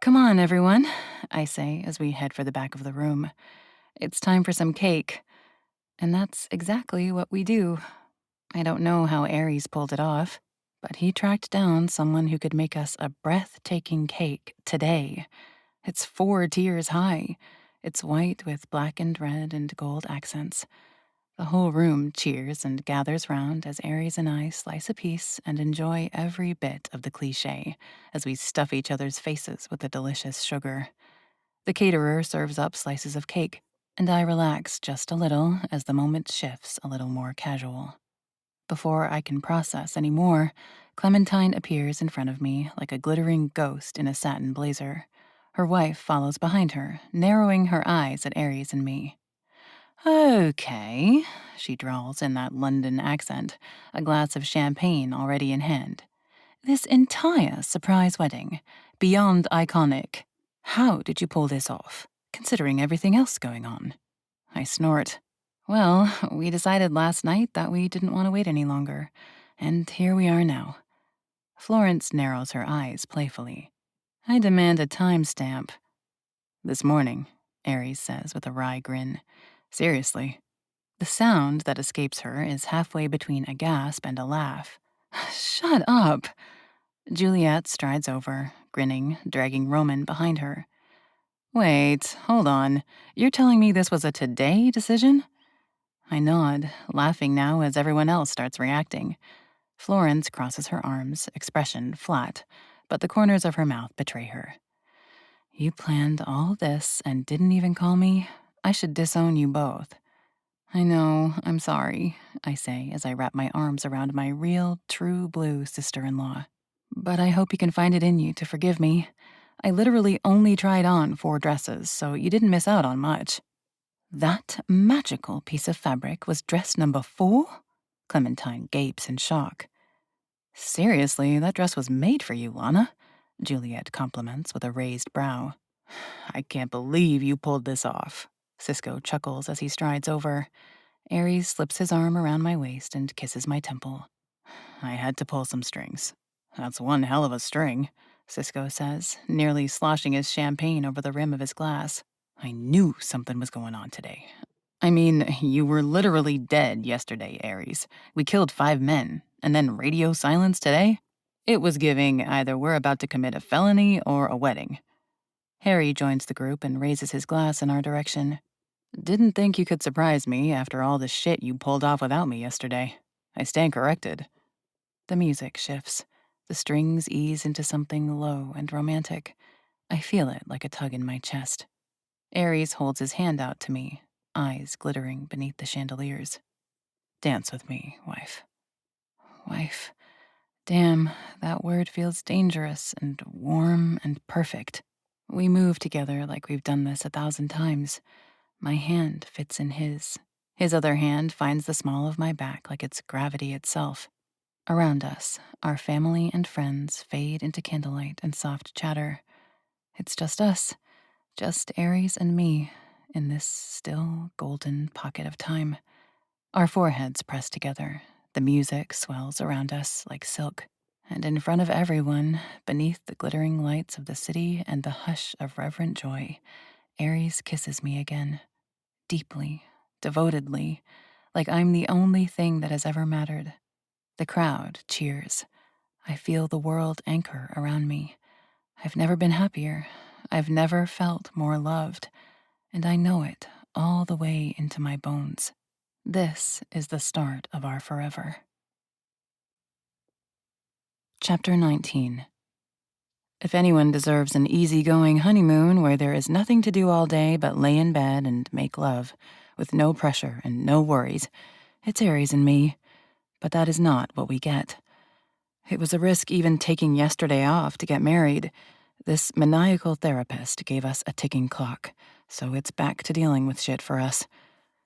[SPEAKER 1] Come on, everyone, I say as we head for the back of the room. It's time for some cake. And that's exactly what we do. I don't know how Ares pulled it off, but he tracked down someone who could make us a breathtaking cake today. It's 4 tiers high. It's white with black and red and gold accents. The whole room cheers and gathers round as Ares and I slice a piece and enjoy every bit of the cliché as we stuff each other's faces with the delicious sugar. The caterer serves up slices of cake, and I relax just a little as the moment shifts a little more casual. Before I can process any more, Clementine appears in front of me like a glittering ghost in a satin blazer. Her wife follows behind her, narrowing her eyes at Ares and me. Okay, she drawls in that London accent, a glass of champagne already in hand. This entire surprise wedding, beyond iconic. How did you pull this off, considering everything else going on? I snort. Well, we decided last night that we didn't want to wait any longer, and here we are now. Florence narrows her eyes playfully. I demand a timestamp. This morning, Aries says with a wry grin. Seriously. The sound that escapes her is halfway between a gasp and a laugh. Shut up! Juliet strides over, grinning, dragging Roman behind her. Wait, hold on. You're telling me this was a today decision? I nod, laughing now as everyone else starts reacting. Florence crosses her arms, expression flat, but the corners of her mouth betray her. You planned all this and didn't even call me? I should disown you both. I know, I'm sorry, I say as I wrap my arms around my real, true blue sister-in-law. But I hope you can find it in you to forgive me. I literally only tried on 4 dresses, so you didn't miss out on much. That magical piece of fabric was dress number 4? Clementine gapes in shock. Seriously, that dress was made for you, Lana, Juliet compliments with a raised brow. I can't believe you pulled this off. Cisco chuckles as he strides over. Aries slips his arm around my waist and kisses my temple. I had to pull some strings. That's one hell of a string, Cisco says, nearly sloshing his champagne over the rim of his glass. I knew something was going on today. I mean, you were literally dead yesterday, Aries. We killed 5 men, and then radio silence today? It was giving either we're about to commit a felony or a wedding. Harry joins the group and raises his glass in our direction. Didn't think you could surprise me after all the shit you pulled off without me yesterday. I stand corrected. The music shifts. The strings ease into something low and romantic. I feel it like a tug in my chest. Aries holds his hand out to me, eyes glittering beneath the chandeliers. Dance with me, wife. Wife. Damn, that word feels dangerous and warm and perfect. We move together like we've done this 1,000 times. My hand fits in his. His other hand finds the small of my back like it's gravity itself. Around us, our family and friends fade into candlelight and soft chatter. It's just us, just Aries and me, in this still golden pocket of time. Our foreheads press together. The music swells around us like silk. And in front of everyone, beneath the glittering lights of the city and the hush of reverent joy, Aries kisses me again. Deeply, devotedly, like I'm the only thing that has ever mattered. The crowd cheers. I feel the world anchor around me. I've never been happier. I've never felt more loved. And I know it all the way into my bones. This is the start of our forever. Chapter 19. If anyone deserves an easygoing honeymoon where there is nothing to do all day but lay in bed and make love, with no pressure and no worries, it's Aries and me. But that is not what we get. It was a risk even taking yesterday off to get married. This maniacal therapist gave us a ticking clock, so it's back to dealing with shit for us.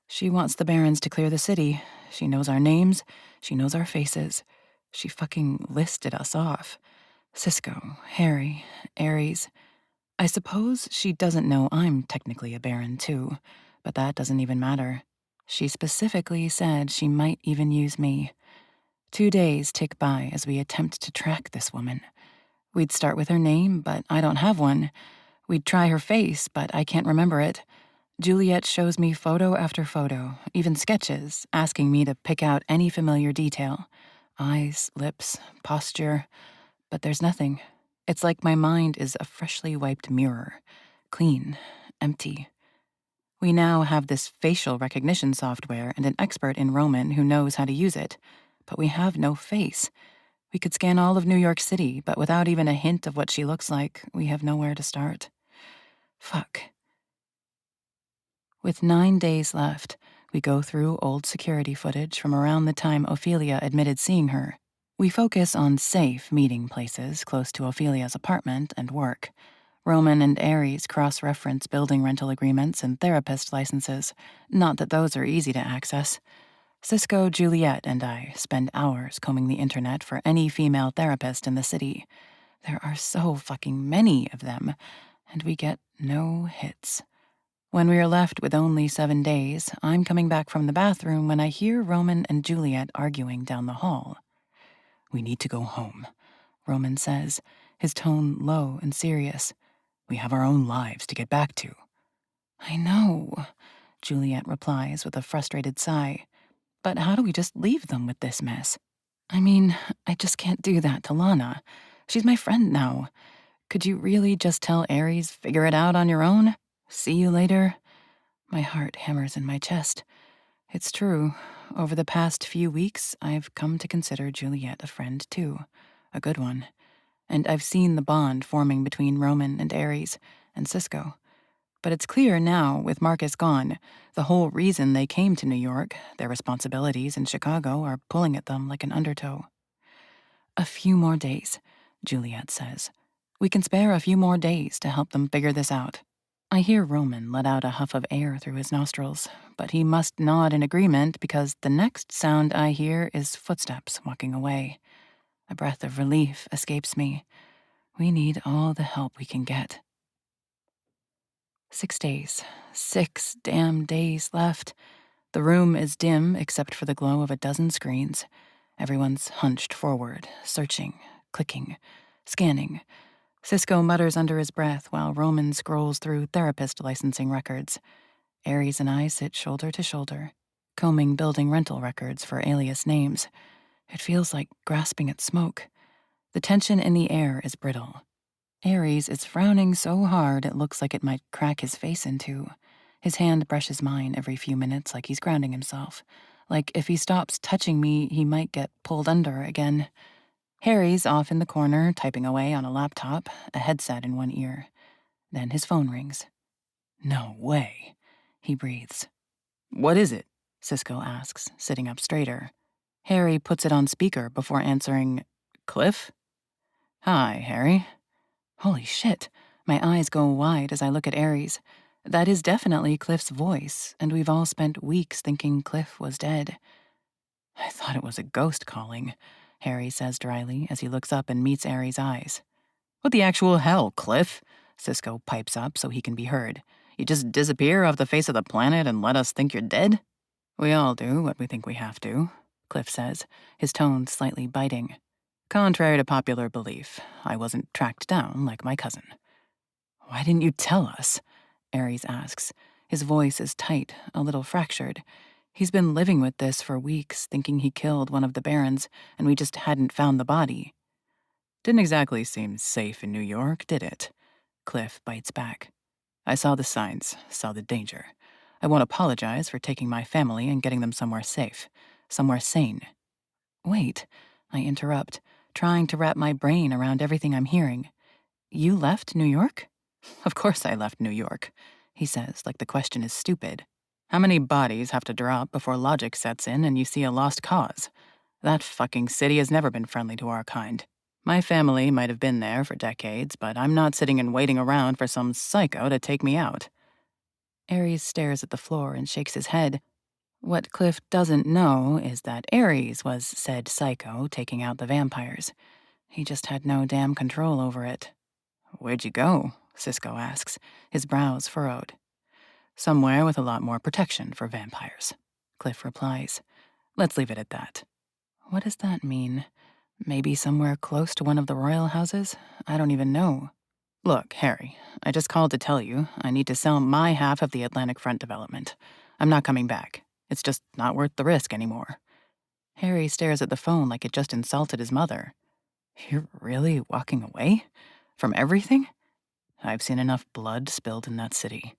[SPEAKER 1] She wants the barons to clear the city. She knows our names. She knows our faces. She fucking listed us off. Cisco, Harry, Aries. I suppose she doesn't know I'm technically a baron too, but that doesn't even matter. She specifically said she might even use me. 2 days tick by as we attempt to track this woman. We'd start with her name, but I don't have one. We'd try her face, but I can't remember it. Juliet shows me photo after photo, even sketches, asking me to pick out any familiar detail. Eyes, lips, posture. But there's nothing. It's like my mind is a freshly wiped mirror. Clean, empty. We now have this facial recognition software and an expert in Roman who knows how to use it. But we have no face. We could scan all of New York City, but without even a hint of what she looks like, we have nowhere to start. Fuck. With 9 days left, we go through old security footage from around the time Ophelia admitted seeing her. We focus on safe meeting places close to Ophelia's apartment and work. Roman and Aries cross-reference building rental agreements and therapist licenses. Not that those are easy to access. Cisco, Juliet, and I spend hours combing the internet for any female therapist in the city. There are so fucking many of them, and we get no hits. When we are left with only 7 days, I'm coming back from the bathroom when I hear Roman and Juliet arguing down the hall. We need to go home, Roman says, his tone low and serious. We have our own lives to get back to. I know, Juliet replies with a frustrated sigh. But how do we just leave them with this mess? I mean, I just can't do that to Lana. She's my friend now. Could you really just tell Ares, figure it out on your own? See you later? My heart hammers in my chest. It's true. Over the past few weeks, I've come to consider Juliet a friend too. A good one. And I've seen the bond forming between Roman and Ares and Cisco. But it's clear now, with Marcus gone, the whole reason they came to New York, their responsibilities in Chicago, are pulling at them like an undertow. A few more days, Juliet says. We can spare a few more days to help them figure this out. I hear Roman let out a huff of air through his nostrils, but he must nod in agreement because the next sound I hear is footsteps walking away. A breath of relief escapes me. We need all the help we can get. 6 days. 6 damn days left. The room is dim except for the glow of a dozen screens. Everyone's hunched forward, searching, clicking, scanning. Cisco mutters under his breath while Roman scrolls through therapist licensing records. Ares and I sit shoulder to shoulder, combing building rental records for alias names. It feels like grasping at smoke. The tension in the air is brittle. Ares is frowning so hard it looks like it might crack his face in two. His hand brushes mine every few minutes like he's grounding himself. Like if he stops touching me, he might get pulled under again. Harry's off in the corner, typing away on a laptop, a headset in one ear. Then his phone rings. No way, he breathes. What is it? Cisco asks, sitting up straighter. Harry puts it on speaker before answering, Cliff? Hi, Harry. Holy shit. My eyes go wide as I look at Ares. That is definitely Cliff's voice, and we've all spent weeks thinking Cliff was dead. I thought it was a ghost calling, Harry says dryly as he looks up and meets Ares' eyes. What the actual hell, Cliff? Cisco pipes up so he can be heard. You just disappear off the face of the planet and let us think you're dead? We all do what we think we have to, Cliff says, his tone slightly biting. Contrary to popular belief, I wasn't tracked down like my cousin. Why didn't you tell us? Ares asks. His voice is tight, a little fractured. He's been living with this for weeks, thinking he killed one of the barons, and we just hadn't found the body. Didn't exactly seem safe in New York, did it? Cliff bites back. I saw the signs, saw the danger. I won't apologize for taking my family and getting them somewhere safe, somewhere sane. Wait, I interrupt, trying to wrap my brain around everything I'm hearing. You left New York? Of course I left New York, he says, like the question is stupid. How many bodies have to drop before logic sets in and you see a lost cause? That fucking city has never been friendly to our kind. My family might have been there for decades, but I'm not sitting and waiting around for some psycho to take me out. Ares stares at the floor and shakes his head. What Cliff doesn't know is that Ares was said psycho taking out the vampires. He just had no damn control over it. Where'd you go? Cisco asks, his brows furrowed. Somewhere with a lot more protection for vampires, Cliff replies. Let's leave it at that. What does that mean? Maybe somewhere close to one of the royal houses? I don't even know. Look, Harry, I just called to tell you I need to sell my half of the Atlantic Front development. I'm not coming back. It's just not worth the risk anymore. Harry stares at the phone like it just insulted his mother. You're really walking away? From everything? I've seen enough blood spilled in that city.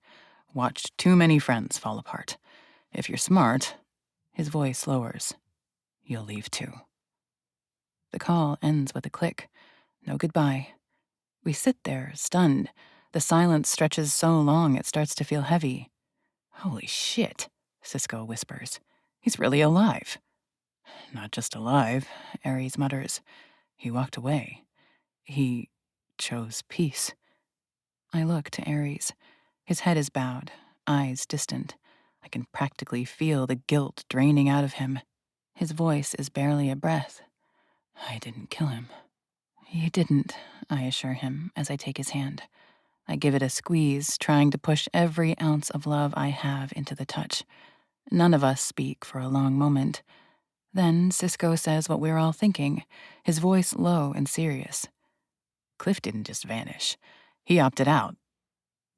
[SPEAKER 1] Watched too many friends fall apart. If you're smart, his voice lowers. You'll leave too. The call ends with a click. No goodbye. We sit there, stunned. The silence stretches so long it starts to feel heavy. Holy shit, Cisco whispers. He's really alive. Not just alive, Ares mutters. He walked away. He chose peace. I look to Ares. His head is bowed, eyes distant. I can practically feel the guilt draining out of him. His voice is barely a breath. I didn't kill him. You didn't, I assure him as I take his hand. I give it a squeeze, trying to push every ounce of love I have into the touch. None of us speak for a long moment. Then Cisco says what we're all thinking, his voice low and serious. Cliff didn't just vanish. He opted out.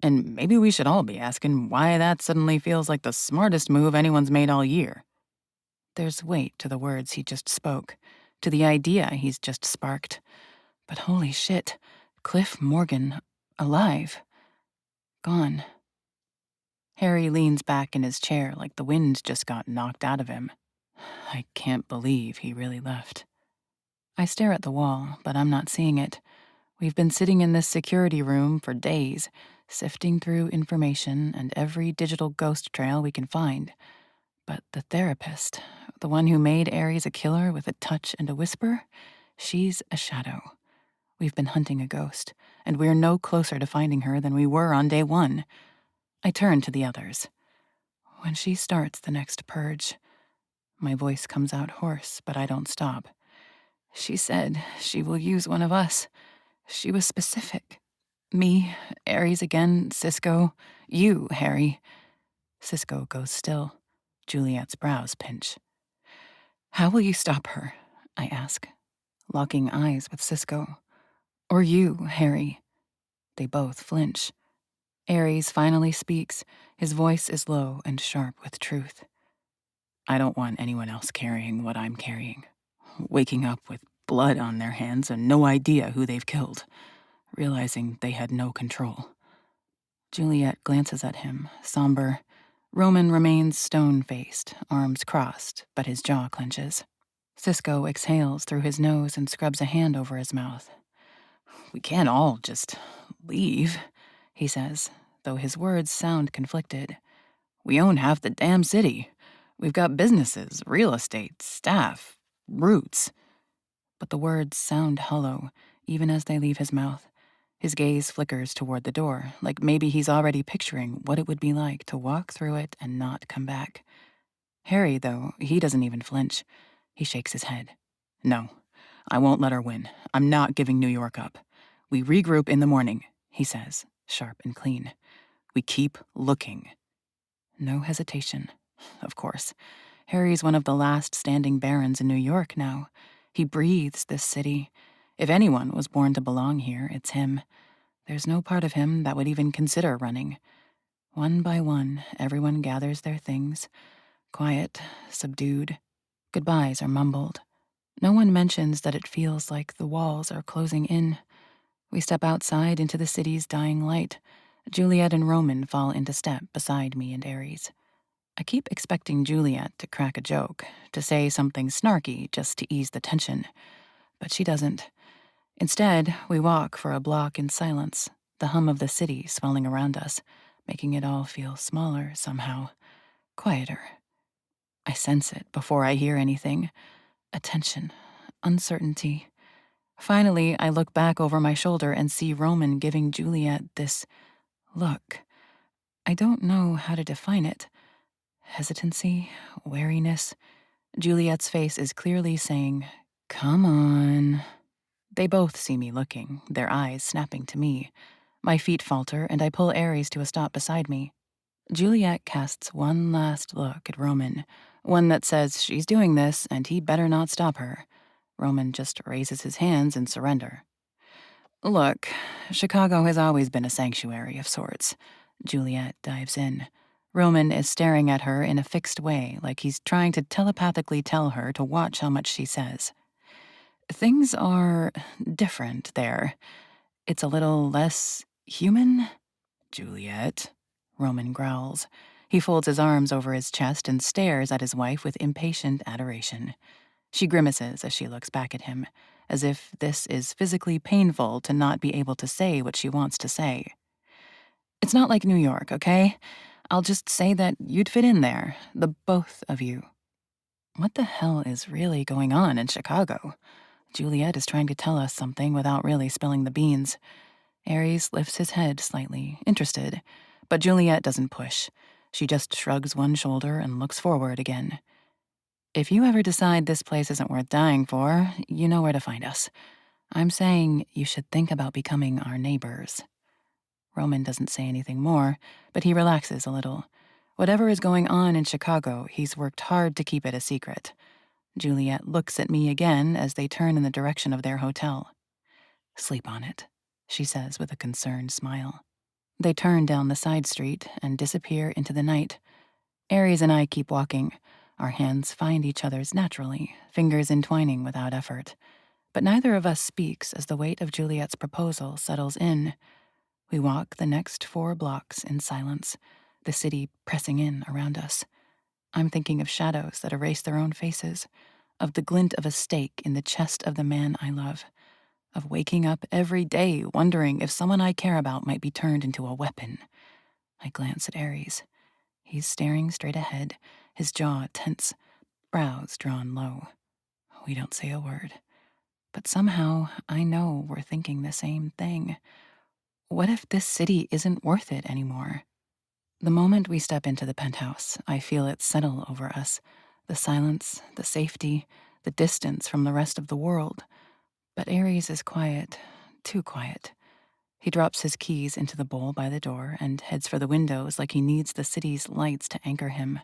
[SPEAKER 1] And maybe we should all be asking why that suddenly feels like the smartest move anyone's made all year. There's weight to the words he just spoke, to the idea he's just sparked. But holy shit, Cliff Morgan, alive. Gone. Harry leans back in his chair like the wind just got knocked out of him. I can't believe he really left. I stare at the wall, but I'm not seeing it. We've been sitting in this security room for days, sifting through information and every digital ghost trail we can find. But the therapist, the one who made Ares a killer with a touch and a whisper, she's a shadow. We've been hunting a ghost, and we're no closer to finding her than we were on day one. I turn to the others. When she starts the next purge, my voice comes out hoarse, but I don't stop. She said she will use one of us. She was specific. Me, Ares again, Cisco, you, Harry. Cisco goes still. Juliet's brows pinch. How will you stop her? I ask, locking eyes with Cisco. Or you, Harry. They both flinch. Ares finally speaks. His voice is low and sharp with truth. I don't want anyone else carrying what I'm carrying. Waking up with blood on their hands and no idea who they've killed. Realizing they had no control. Juliet glances at him, somber. Roman remains stone-faced, arms crossed, but his jaw clenches. Cisco exhales through his nose and scrubs a hand over his mouth. We can't all just leave, he says, though his words sound conflicted. We own half the damn city. We've got businesses, real estate, staff, roots. But the words sound hollow, even as they leave his mouth. His gaze flickers toward the door, like maybe he's already picturing what it would be like to walk through it and not come back. Harry, though, he doesn't even flinch. He shakes his head. No, I won't let her win. I'm not giving New York up. We regroup in the morning, he says, sharp and clean. We keep looking. No hesitation. Of course. Harry's one of the last standing barons in New York now. He breathes this city. If anyone was born to belong here, it's him. There's no part of him that would even consider running. One by one, everyone gathers their things. Quiet, subdued. Goodbyes are mumbled. No one mentions that it feels like the walls are closing in. We step outside into the city's dying light. Juliet and Roman fall into step beside me and Ares. I keep expecting Juliet to crack a joke, to say something snarky just to ease the tension. But she doesn't. Instead, we walk for a block in silence, the hum of the city swelling around us, making it all feel smaller somehow, quieter. I sense it before I hear anything. A tension, uncertainty. Finally, I look back over my shoulder and see Roman giving Juliet this look. I don't know how to define it. Hesitancy, wariness. Juliet's face is clearly saying, "Come on." They both see me looking, their eyes snapping to me. My feet falter, and I pull Ares to a stop beside me. Juliet casts one last look at Roman, one that says she's doing this and he better not stop her. Roman just raises his hands in surrender. Look, Chicago has always been a sanctuary of sorts. Juliet dives in. Roman is staring at her in a fixed way, like he's trying to telepathically tell her to watch how much she says. Things are different there. It's a little less human. Juliet, Roman growls. He folds his arms over his chest and stares at his wife with impatient adoration. She grimaces as she looks back at him, as if this is physically painful to not be able to say what she wants to say. It's not like New York, okay? I'll just say that you'd fit in there, the both of you. What the hell is really going on in Chicago? Juliet is trying to tell us something without really spilling the beans. Ares lifts his head slightly, interested, but Juliet doesn't push. She just shrugs one shoulder and looks forward again. If you ever decide this place isn't worth dying for, you know where to find us. I'm saying you should think about becoming our neighbors. Roman doesn't say anything more, but he relaxes a little. Whatever is going on in Chicago, he's worked hard to keep it a secret. Juliet looks at me again as they turn in the direction of their hotel. Sleep on it, she says with a concerned smile. They turn down the side street and disappear into the night. Aries and I keep walking. Our hands find each other's naturally, fingers entwining without effort. But neither of us speaks as the weight of Juliet's proposal settles in. We walk the next 4 blocks in silence, the city pressing in around us. I'm thinking of shadows that erase their own faces, of the glint of a stake in the chest of the man I love, of waking up every day wondering if someone I care about might be turned into a weapon. I glance at Aries. He's staring straight ahead, his jaw tense, brows drawn low. We don't say a word. But somehow, I know we're thinking the same thing. What if this city isn't worth it anymore? The moment we step into the penthouse, I feel it settle over us. The silence, the safety, the distance from the rest of the world. But Aries is quiet, too quiet. He drops his keys into the bowl by the door and heads for the windows like he needs the city's lights to anchor him.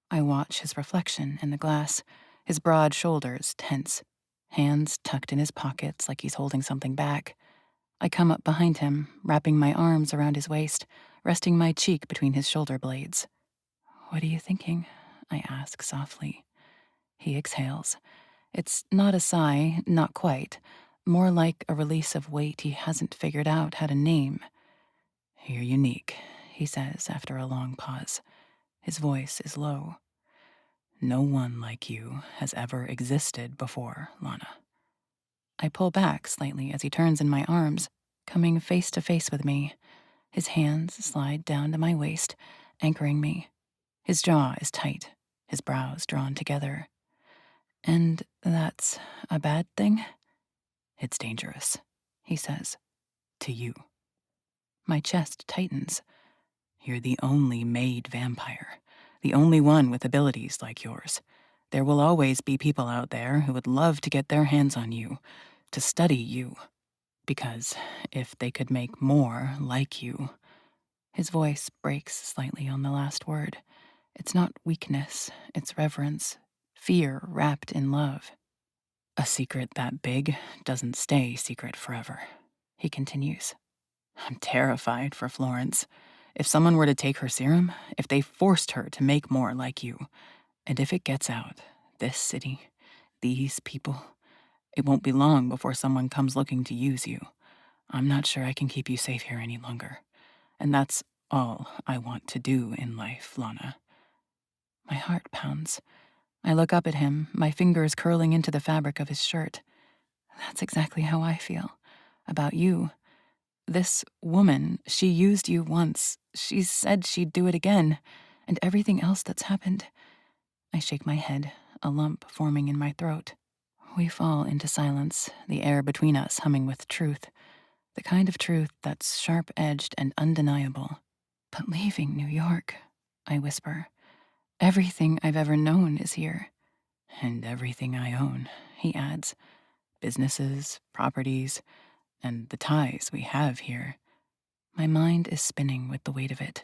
[SPEAKER 1] I watch his reflection in the glass, his broad shoulders tense, hands tucked in his pockets like he's holding something back. I come up behind him, wrapping my arms around his waist, resting my cheek between his shoulder blades. "What are you thinking?" I ask softly. He exhales. It's not a sigh, not quite. More like a release of weight he hasn't figured out how to name. "You're unique," he says after a long pause. His voice is low. "No one like you has ever existed before, Lana." I pull back slightly as he turns in my arms, coming face to face with me. His hands slide down to my waist, anchoring me. His jaw is tight, his brows drawn together. "And that's a bad thing?" "It's dangerous," he says. "To you." My chest tightens. "You're the only made vampire, the only one with abilities like yours. There will always be people out there who would love to get their hands on you, to study you. Because if they could make more like you..." His voice breaks slightly on the last word. It's not weakness, it's reverence, fear wrapped in love. "A secret that big doesn't stay secret forever," he continues. "I'm terrified for Florence. If someone were to take her serum, if they forced her to make more like you, and if it gets out, this city, these people, it won't be long before someone comes looking to use you. I'm not sure I can keep you safe here any longer. And that's all I want to do in life, Lana." My heart pounds. I look up at him, my fingers curling into the fabric of his shirt. "That's exactly how I feel. About you. This woman, she used you once. She said she'd do it again. And everything else that's happened." I shake my head, a lump forming in my throat. We fall into silence, the air between us humming with truth. The kind of truth that's sharp-edged and undeniable. "But leaving New York," I whisper. "Everything I've ever known is here." "And everything I own," he adds. "Businesses, properties, and the ties we have here." My mind is spinning with the weight of it.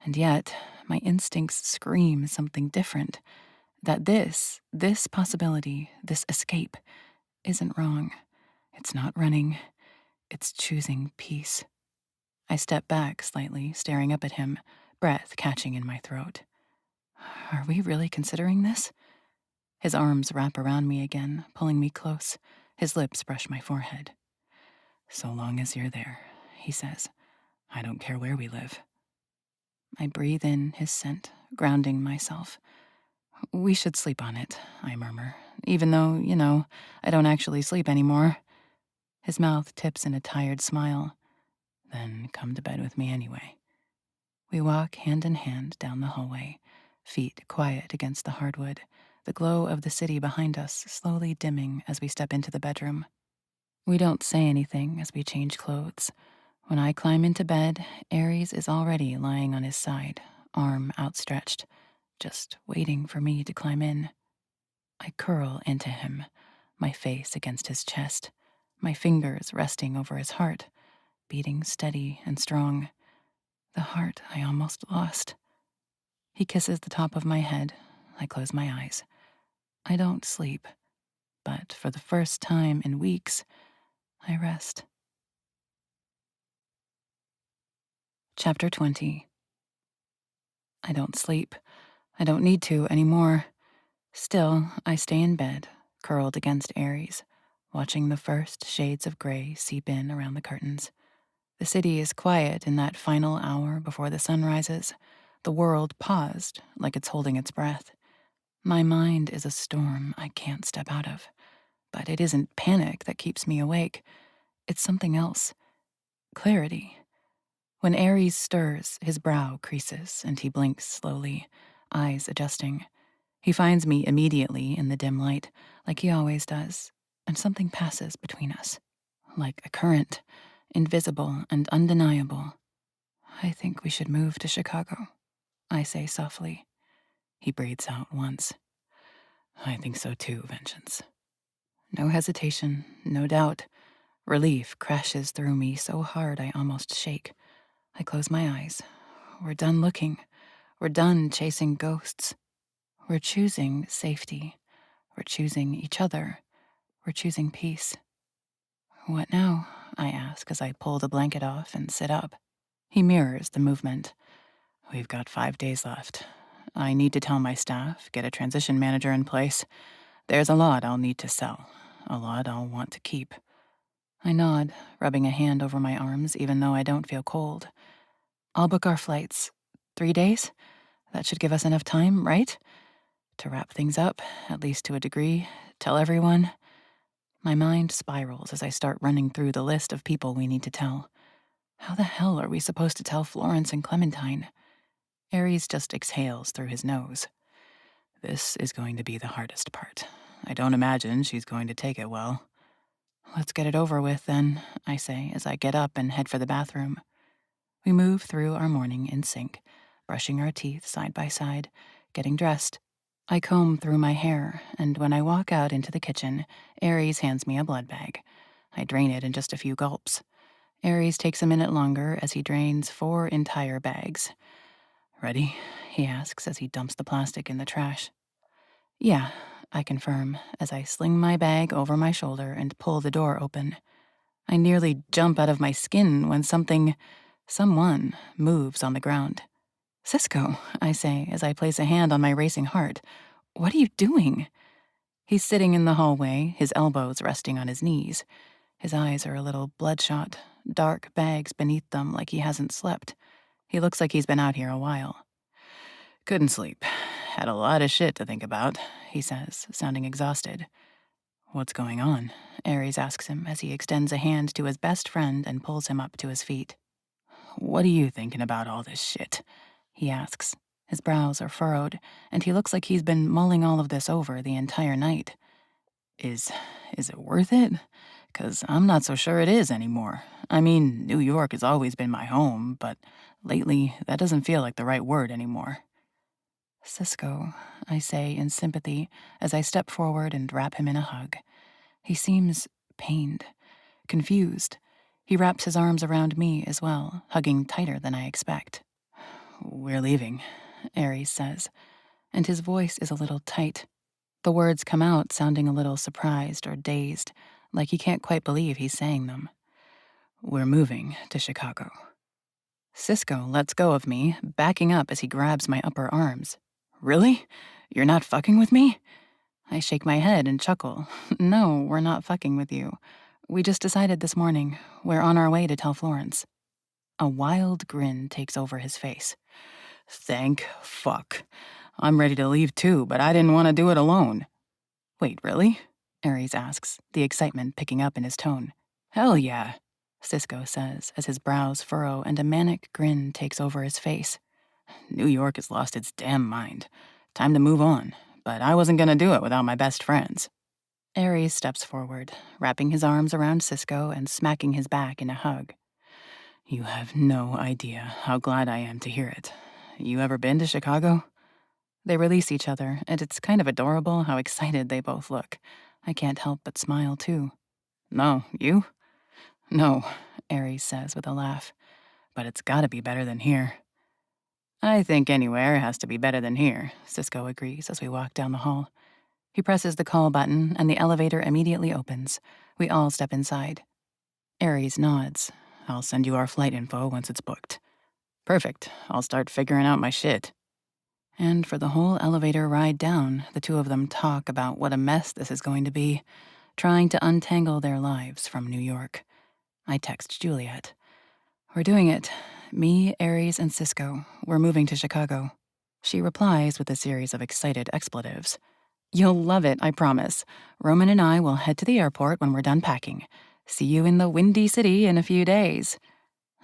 [SPEAKER 1] And yet, my instincts scream something different. That this possibility, this escape, isn't wrong. It's not running. It's choosing peace. I step back slightly, staring up at him, breath catching in my throat. "Are we really considering this?" His arms wrap around me again, pulling me close. His lips brush my forehead. "So long as you're there," he says. "I don't care where we live." I breathe in his scent, grounding myself. "We should sleep on it," I murmur, even though, I don't actually sleep anymore. His mouth tips in a tired smile. "Then come to bed with me anyway." We walk hand in hand down the hallway, feet quiet against the hardwood, the glow of the city behind us slowly dimming as we step into the bedroom. We don't say anything as we change clothes. When I climb into bed, Aries is already lying on his side, arm outstretched, just waiting for me to climb in. I curl into him, my face against his chest, my fingers resting over his heart, beating steady and strong. The heart I almost lost. He kisses the top of my head. I close my eyes. I don't sleep, but for the first time in weeks, I rest. Chapter 20. I don't sleep. I don't need to anymore. Still, I stay in bed, curled against Aries, watching the first shades of gray seep in around the curtains. The city is quiet in that final hour before the sun rises. The world paused, like it's holding its breath. My mind is a storm I can't step out of. But it isn't panic that keeps me awake. It's something else. Clarity. When Aries stirs, his brow creases and he blinks slowly, eyes adjusting. He finds me immediately in the dim light, like he always does, and something passes between us. Like a current, invisible and undeniable. I think we should move to Chicago, I say softly. He breathes out once. I think so too, Vengeance. No hesitation, no doubt. Relief crashes through me so hard I almost shake. I close my eyes. We're done looking. We're done chasing ghosts. We're choosing safety. We're choosing each other. We're choosing peace. What now? I ask as I pull the blanket off and sit up. He mirrors the movement. We've got 5 days left. I need to tell my staff, get a transition manager in place. There's a lot I'll need to sell, a lot I'll want to keep. I nod, rubbing a hand over my arms even though I don't feel cold. I'll book our flights. 3 days? That should give us enough time, right? To wrap things up, at least to a degree, tell everyone. My mind spirals as I start running through the list of people we need to tell. How the hell are we supposed to tell Florence and Clementine? Aries just exhales through his nose. This is going to be the hardest part. I don't imagine she's going to take it well. Let's get it over with, then, I say as I get up and head for the bathroom. We move through our morning in sync, brushing our teeth side by side, getting dressed. I comb through my hair, and when I walk out into the kitchen, Aries hands me a blood bag. I drain it in just a few gulps. Aries takes a minute longer as he drains 4 entire bags. Ready? He asks as he dumps the plastic in the trash. Yeah, I confirm as I sling my bag over my shoulder and pull the door open. I nearly jump out of my skin when someone moves on the ground. Cisco, I say as I place a hand on my racing heart. What are you doing? He's sitting in the hallway, his elbows resting on his knees. His eyes are a little bloodshot, dark bags beneath them like he hasn't slept. He looks like he's been out here a while. Couldn't sleep. Had a lot of shit to think about, he says, sounding exhausted. What's going on? Aries asks him as he extends a hand to his best friend and pulls him up to his feet. What are you thinking about all this shit? He asks. His brows are furrowed, and he looks like he's been mulling all of this over the entire night. Is it worth it? 'Cause I'm not so sure it is anymore. I mean, New York has always been my home, but lately that doesn't feel like the right word anymore. Cisco, I say in sympathy as I step forward and wrap him in a hug. He seems pained, confused. He wraps his arms around me as well, hugging tighter than I expect. We're leaving, Aries says, and his voice is a little tight. The words come out sounding a little surprised or dazed, like he can't quite believe he's saying them. We're moving to Chicago. Cisco lets go of me, backing up as he grabs my upper arms. Really? You're not fucking with me? I shake my head and chuckle. No, we're not fucking with you. We just decided this morning. We're on our way to tell Florence. A wild grin takes over his face. Thank fuck. I'm ready to leave too, but I didn't want to do it alone. Wait, really? Aries asks, the excitement picking up in his tone. Hell yeah, Cisco says as his brows furrow and a manic grin takes over his face. New York has lost its damn mind. Time to move on, but I wasn't gonna do it without my best friends. Aries steps forward, wrapping his arms around Cisco and smacking his back in a hug. You have no idea how glad I am to hear it. You ever been to Chicago? They release each other, and it's kind of adorable how excited they both look. I can't help but smile, too. No, you? No, Aries says with a laugh. But it's gotta be better than here. I think anywhere has to be better than here, Cisco agrees as we walk down the hall. He presses the call button, and the elevator immediately opens. We all step inside. Aries nods. I'll send you our flight info once it's booked. Perfect. I'll start figuring out my shit. And for the whole elevator ride down, the two of them talk about what a mess this is going to be, trying to untangle their lives from New York. I text Juliet. We're doing it. Me, Aries, and Cisco. We're moving to Chicago. She replies with a series of excited expletives. You'll love it, I promise. Roman and I will head to the airport when we're done packing. See you in the Windy City in a few days.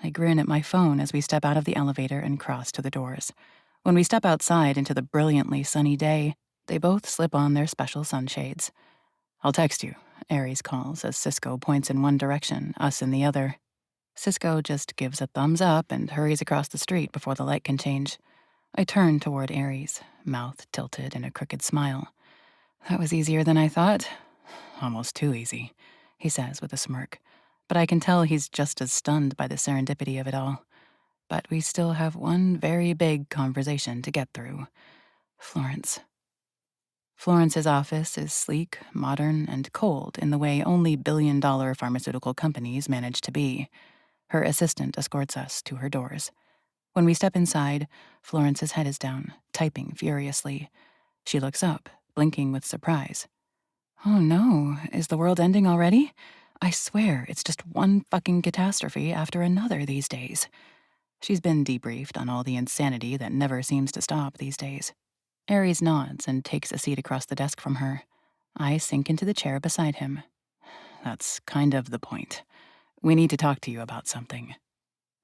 [SPEAKER 1] I grin at my phone as we step out of the elevator and cross to the doors. When we step outside into the brilliantly sunny day, they both slip on their special sunshades. I'll text you, Aries calls as Cisco points in one direction, us in the other. Cisco just gives a thumbs up and hurries across the street before the light can change. I turn toward Aries, mouth tilted in a crooked smile. That was easier than I thought. Almost too easy, he says with a smirk. But I can tell he's just as stunned by the serendipity of it all. But we still have one very big conversation to get through. Florence. Florence's office is sleek, modern, and cold in the way only billion-dollar pharmaceutical companies manage to be. Her assistant escorts us to her doors. When we step inside, Florence's head is down, typing furiously. She looks up, blinking with surprise. Oh no, is the world ending already? I swear it's just one fucking catastrophe after another these days. She's been debriefed on all the insanity that never seems to stop these days. Aries nods and takes a seat across the desk from her. I sink into the chair beside him. That's kind of the point. We need to talk to you about something.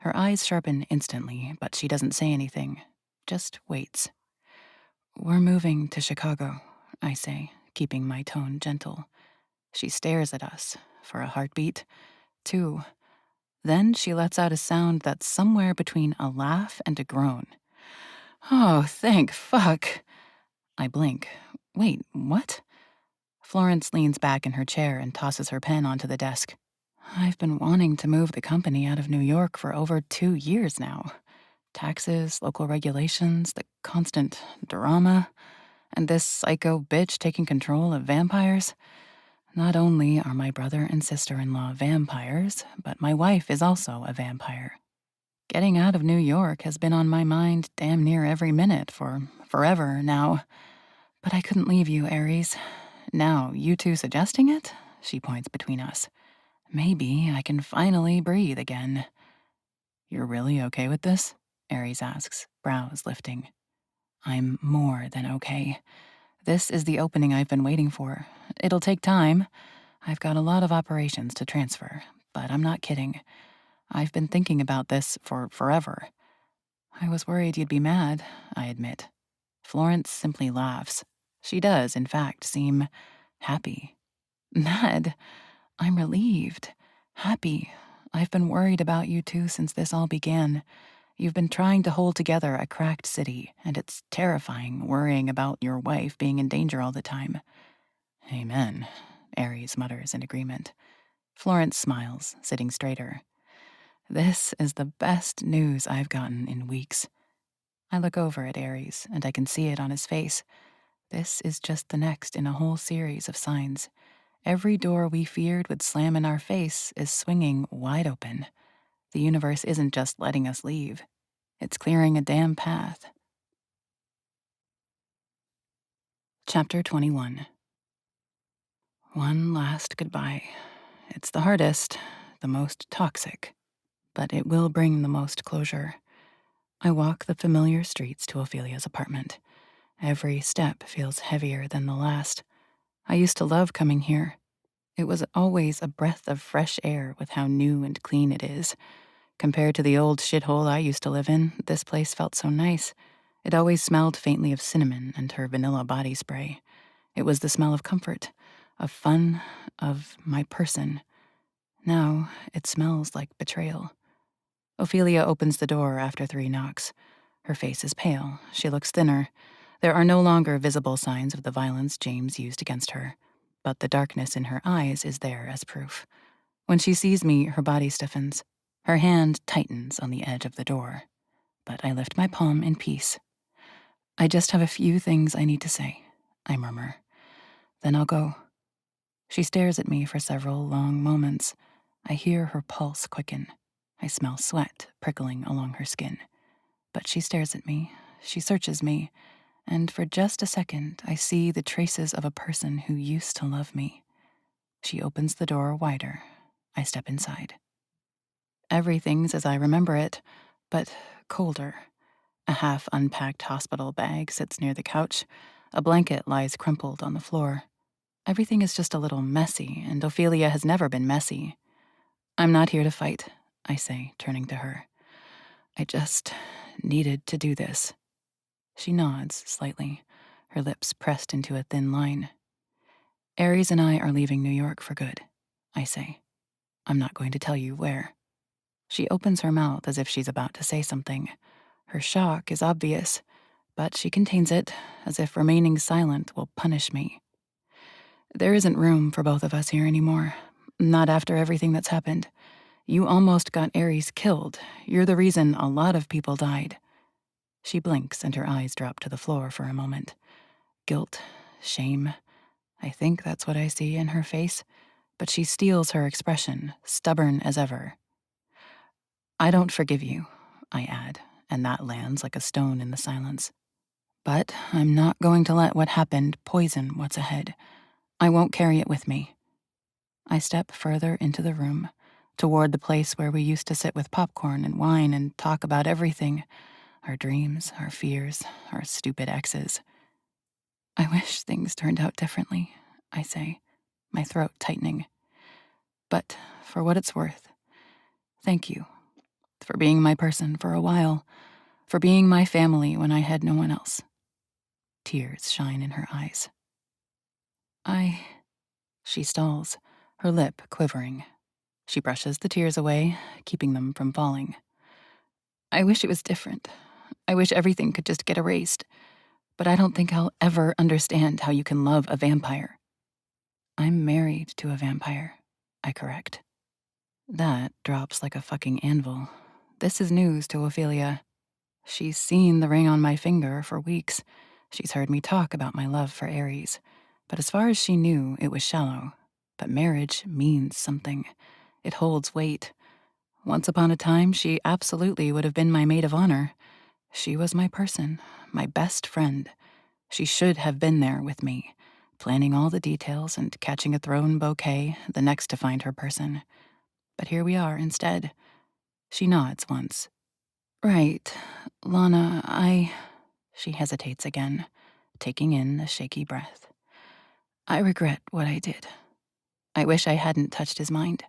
[SPEAKER 1] Her eyes sharpen instantly, but she doesn't say anything, just waits. We're moving to Chicago, I say, keeping my tone gentle. She stares at us for a heartbeat, 2. Then she lets out a sound that's somewhere between a laugh and a groan. Oh, thank fuck. I blink. Wait, what? Florence leans back in her chair and tosses her pen onto the desk. I've been wanting to move the company out of New York for over 2 years now. Taxes, local regulations, the constant drama, and this psycho bitch taking control of vampires. Not only are my brother and sister-in-law vampires, but my wife is also a vampire. Getting out of New York has been on my mind damn near every minute for forever now. But I couldn't leave you, Aries. Now, you two suggesting it? She points between us. Maybe I can finally breathe again. You're really okay with this? Aries asks, brows lifting. I'm more than okay. This is the opening I've been waiting for. It'll take time. I've got a lot of operations to transfer, but I'm not kidding. I've been thinking about this for forever. I was worried you'd be mad, I admit. Florence simply laughs. She does, in fact, seem happy. Mad? I'm relieved. Happy. I've been worried about you two since this all began. You've been trying to hold together a cracked city, and it's terrifying worrying about your wife being in danger all the time. Amen, Aries mutters in agreement. Florence smiles, sitting straighter. This is the best news I've gotten in weeks. I look over at Aries, and I can see it on his face. This is just the next in a whole series of signs. Every door we feared would slam in our face is swinging wide open. The universe isn't just letting us leave. It's clearing a damn path. Chapter 21. One last goodbye. It's the hardest, the most toxic, but it will bring the most closure. I walk the familiar streets to Ophelia's apartment. Every step feels heavier than the last. I used to love coming here. It was always a breath of fresh air with how new and clean it is. Compared to the old shithole I used to live in, this place felt so nice. It always smelled faintly of cinnamon and her vanilla body spray. It was the smell of comfort, of fun, of my person. Now it smells like betrayal. Ophelia opens the door after 3 knocks. Her face is pale. She looks thinner. There are no longer visible signs of the violence James used against her, but the darkness in her eyes is there as proof. When she sees me, her body stiffens. Her hand tightens on the edge of the door. But I lift my palm in peace. I just have a few things I need to say, I murmur. Then I'll go. She stares at me for several long moments. I hear her pulse quicken. I smell sweat prickling along her skin. But she stares at me, she searches me, and for just a second, I see the traces of a person who used to love me. She opens the door wider. I step inside. Everything's as I remember it, but colder. A half-unpacked hospital bag sits near the couch. A blanket lies crumpled on the floor. Everything is just a little messy, and Ophelia has never been messy. I'm not here to fight, I say, turning to her. I just needed to do this. She nods slightly, her lips pressed into a thin line. Aries and I are leaving New York for good, I say. I'm not going to tell you where. She opens her mouth as if she's about to say something. Her shock is obvious, but she contains it, as if remaining silent will punish me. There isn't room for both of us here anymore. Not after everything that's happened. You almost got Aries killed. You're the reason a lot of people died. She blinks and her eyes drop to the floor for a moment. Guilt, shame. I think that's what I see in her face, but she steals her expression, stubborn as ever. I don't forgive you, I add, and that lands like a stone in the silence. But I'm not going to let what happened poison what's ahead. I won't carry it with me. I step further into the room, toward the place where we used to sit with popcorn and wine and talk about everything. Our dreams, our fears, our stupid exes. I wish things turned out differently, I say, my throat tightening. But for what it's worth, thank you for being my person for a while, for being my family when I had no one else. Tears shine in her eyes. She stalls, her lip quivering. She brushes the tears away, keeping them from falling. I wish it was different. I wish everything could just get erased. But I don't think I'll ever understand how you can love a vampire. I'm married to a vampire, I correct. That drops like a fucking anvil. This is news to Ophelia. She's seen the ring on my finger for weeks. She's heard me talk about my love for Aries. But as far as she knew, it was shallow. But marriage means something. It holds weight. Once upon a time, she absolutely would have been my maid of honor. She was my person, my best friend. She should have been there with me, planning all the details and catching a thrown bouquet, the next to find her person. But here we are instead. She nods once. Right, Lana, She hesitates again, taking in a shaky breath. I regret what I did. I wish I hadn't touched his mind.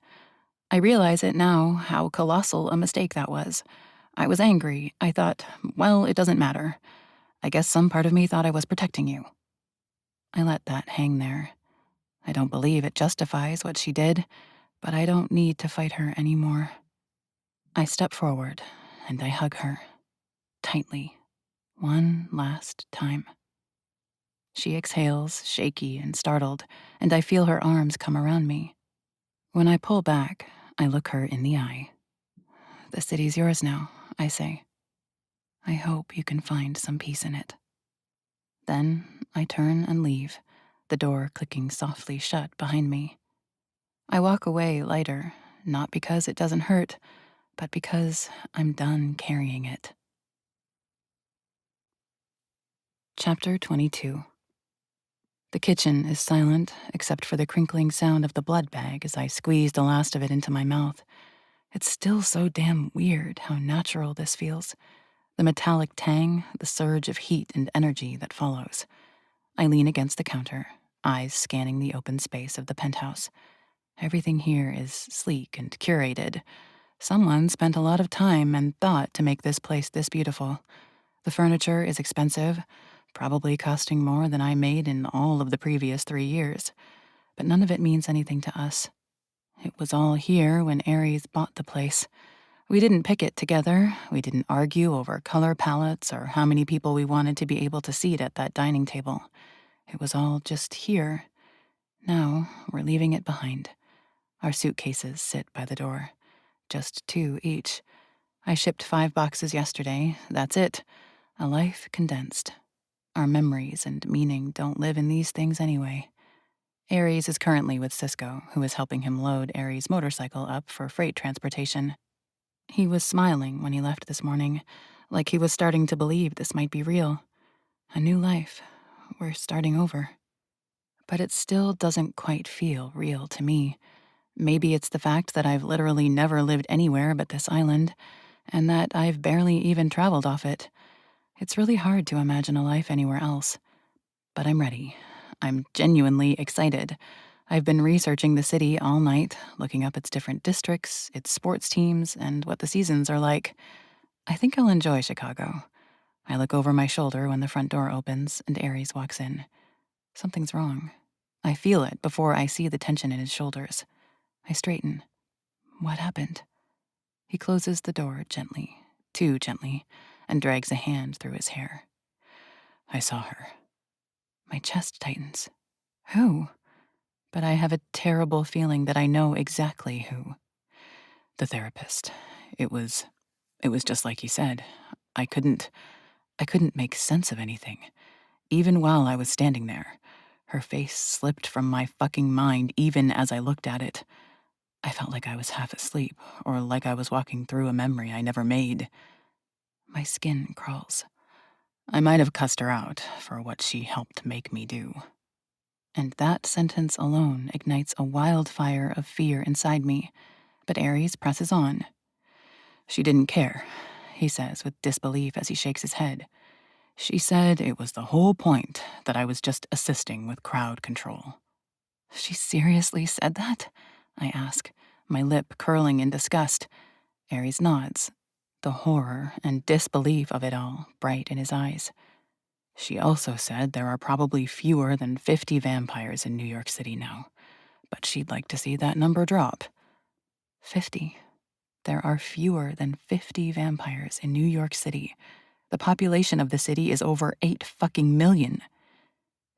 [SPEAKER 1] I realize it now, how colossal a mistake that was. I was angry. I thought, well, it doesn't matter. I guess some part of me thought I was protecting you. I let that hang there. I don't believe it justifies what she did, but I don't need to fight her anymore. I step forward, and I hug her. Tightly. One last time. She exhales, shaky and startled, and I feel her arms come around me. When I pull back, I look her in the eye. The city's yours now, I say. I hope you can find some peace in it. Then I turn and leave, the door clicking softly shut behind me. I walk away lighter, not because it doesn't hurt, but because I'm done carrying it. Chapter 22. The kitchen is silent, except for the crinkling sound of the blood bag as I squeeze the last of it into my mouth. It's still so damn weird how natural this feels. The metallic tang, the surge of heat and energy that follows. I lean against the counter, eyes scanning the open space of the penthouse. Everything here is sleek and curated. Someone spent a lot of time and thought to make this place this beautiful. The furniture is expensive, probably costing more than I made in all of the previous 3 years. But none of it means anything to us. It was all here when Aries bought the place. We didn't pick it together. We didn't argue over color palettes or how many people we wanted to be able to seat at that dining table. It was all just here. Now we're leaving it behind. Our suitcases sit by the door. Just 2 each. I shipped 5 boxes yesterday. That's it. A life condensed. Our memories and meaning don't live in these things anyway. Aries is currently with Cisco, who is helping him load Aries' motorcycle up for freight transportation. He was smiling when he left this morning, like he was starting to believe this might be real. A new life. We're starting over. But it still doesn't quite feel real to me. Maybe it's the fact that I've literally never lived anywhere but this island, and that I've barely even traveled off it. It's really hard to imagine a life anywhere else. But I'm ready. I'm genuinely excited. I've been researching the city all night, looking up its different districts, its sports teams, and what the seasons are like. I think I'll enjoy Chicago. I look over my shoulder when the front door opens and Aries walks in. Something's wrong. I feel it before I see the tension in his shoulders. I straighten. What happened? He closes the door gently, too gently, and drags a hand through his hair. I saw her. My chest tightens. Who? But I have a terrible feeling that I know exactly who. The therapist. It was just like he said. I couldn't make sense of anything. Even while I was standing there, her face slipped from my fucking mind even as I looked at it. I felt like I was half asleep, or like I was walking through a memory I never made. My skin crawls. I might have cussed her out for what she helped make me do. And that sentence alone ignites a wildfire of fear inside me. But Aries presses on. She didn't care, he says with disbelief as he shakes his head. She said it was the whole point, that I was just assisting with crowd control. She seriously said that? I ask, my lip curling in disgust. Aries nods, the horror and disbelief of it all bright in his eyes. She also said there are probably fewer than 50 vampires in New York City now, but she'd like to see that number drop. 50. There are fewer than 50 vampires in New York City. The population of the city is over 8 fucking million.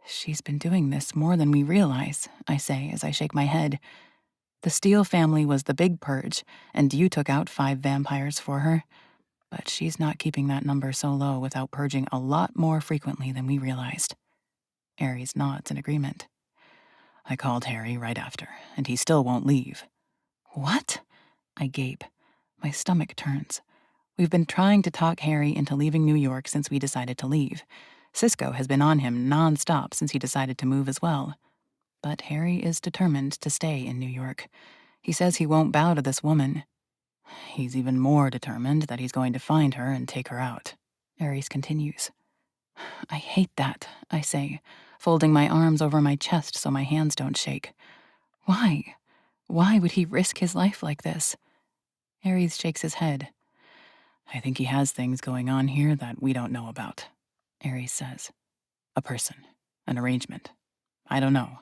[SPEAKER 1] She's been doing this more than we realize, I say as I shake my head. The Steele family was the big purge, and you took out 5 vampires for her. But she's not keeping that number so low without purging a lot more frequently than we realized. Aries nods in agreement. I called Harry right after, and he still won't leave. What? I gape. My stomach turns. We've been trying to talk Harry into leaving New York since we decided to leave. Cisco has been on him nonstop since he decided to move as well. But Harry is determined to stay in New York. He says he won't bow to this woman. He's even more determined that he's going to find her and take her out. Aries continues. I hate that, I say, folding my arms over my chest so my hands don't shake. Why? Why would he risk his life like this? Aries shakes his head. I think he has things going on here that we don't know about, Aries says. A person, an arrangement. I don't know,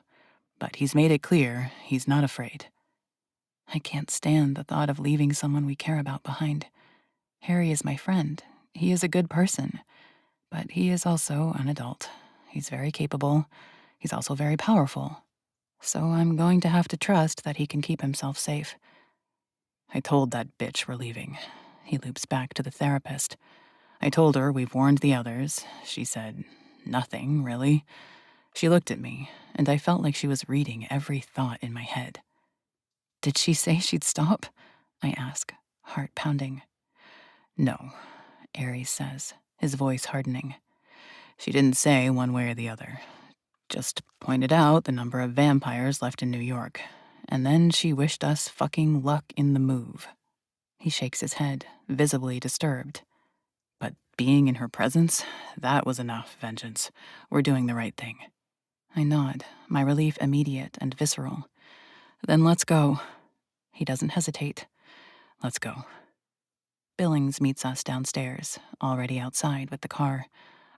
[SPEAKER 1] but he's made it clear he's not afraid. I can't stand the thought of leaving someone we care about behind. Harry is my friend. He is a good person, but he is also an adult. He's very capable. He's also very powerful. So I'm going to have to trust that he can keep himself safe. I told that bitch we're leaving. He loops back to the therapist. I told her we've warned the others. She said, nothing, really. She looked at me, and I felt like she was reading every thought in my head. Did she say she'd stop? I ask, heart pounding. No, Aries says, his voice hardening. She didn't say one way or the other. Just pointed out the number of vampires left in New York. And then she wished us fucking luck in the move. He shakes his head, visibly disturbed. But being in her presence, that was enough vengeance. We're doing the right thing. I nod, my relief immediate and visceral. Then let's go. He doesn't hesitate. Let's go. Billings meets us downstairs, already outside with the car.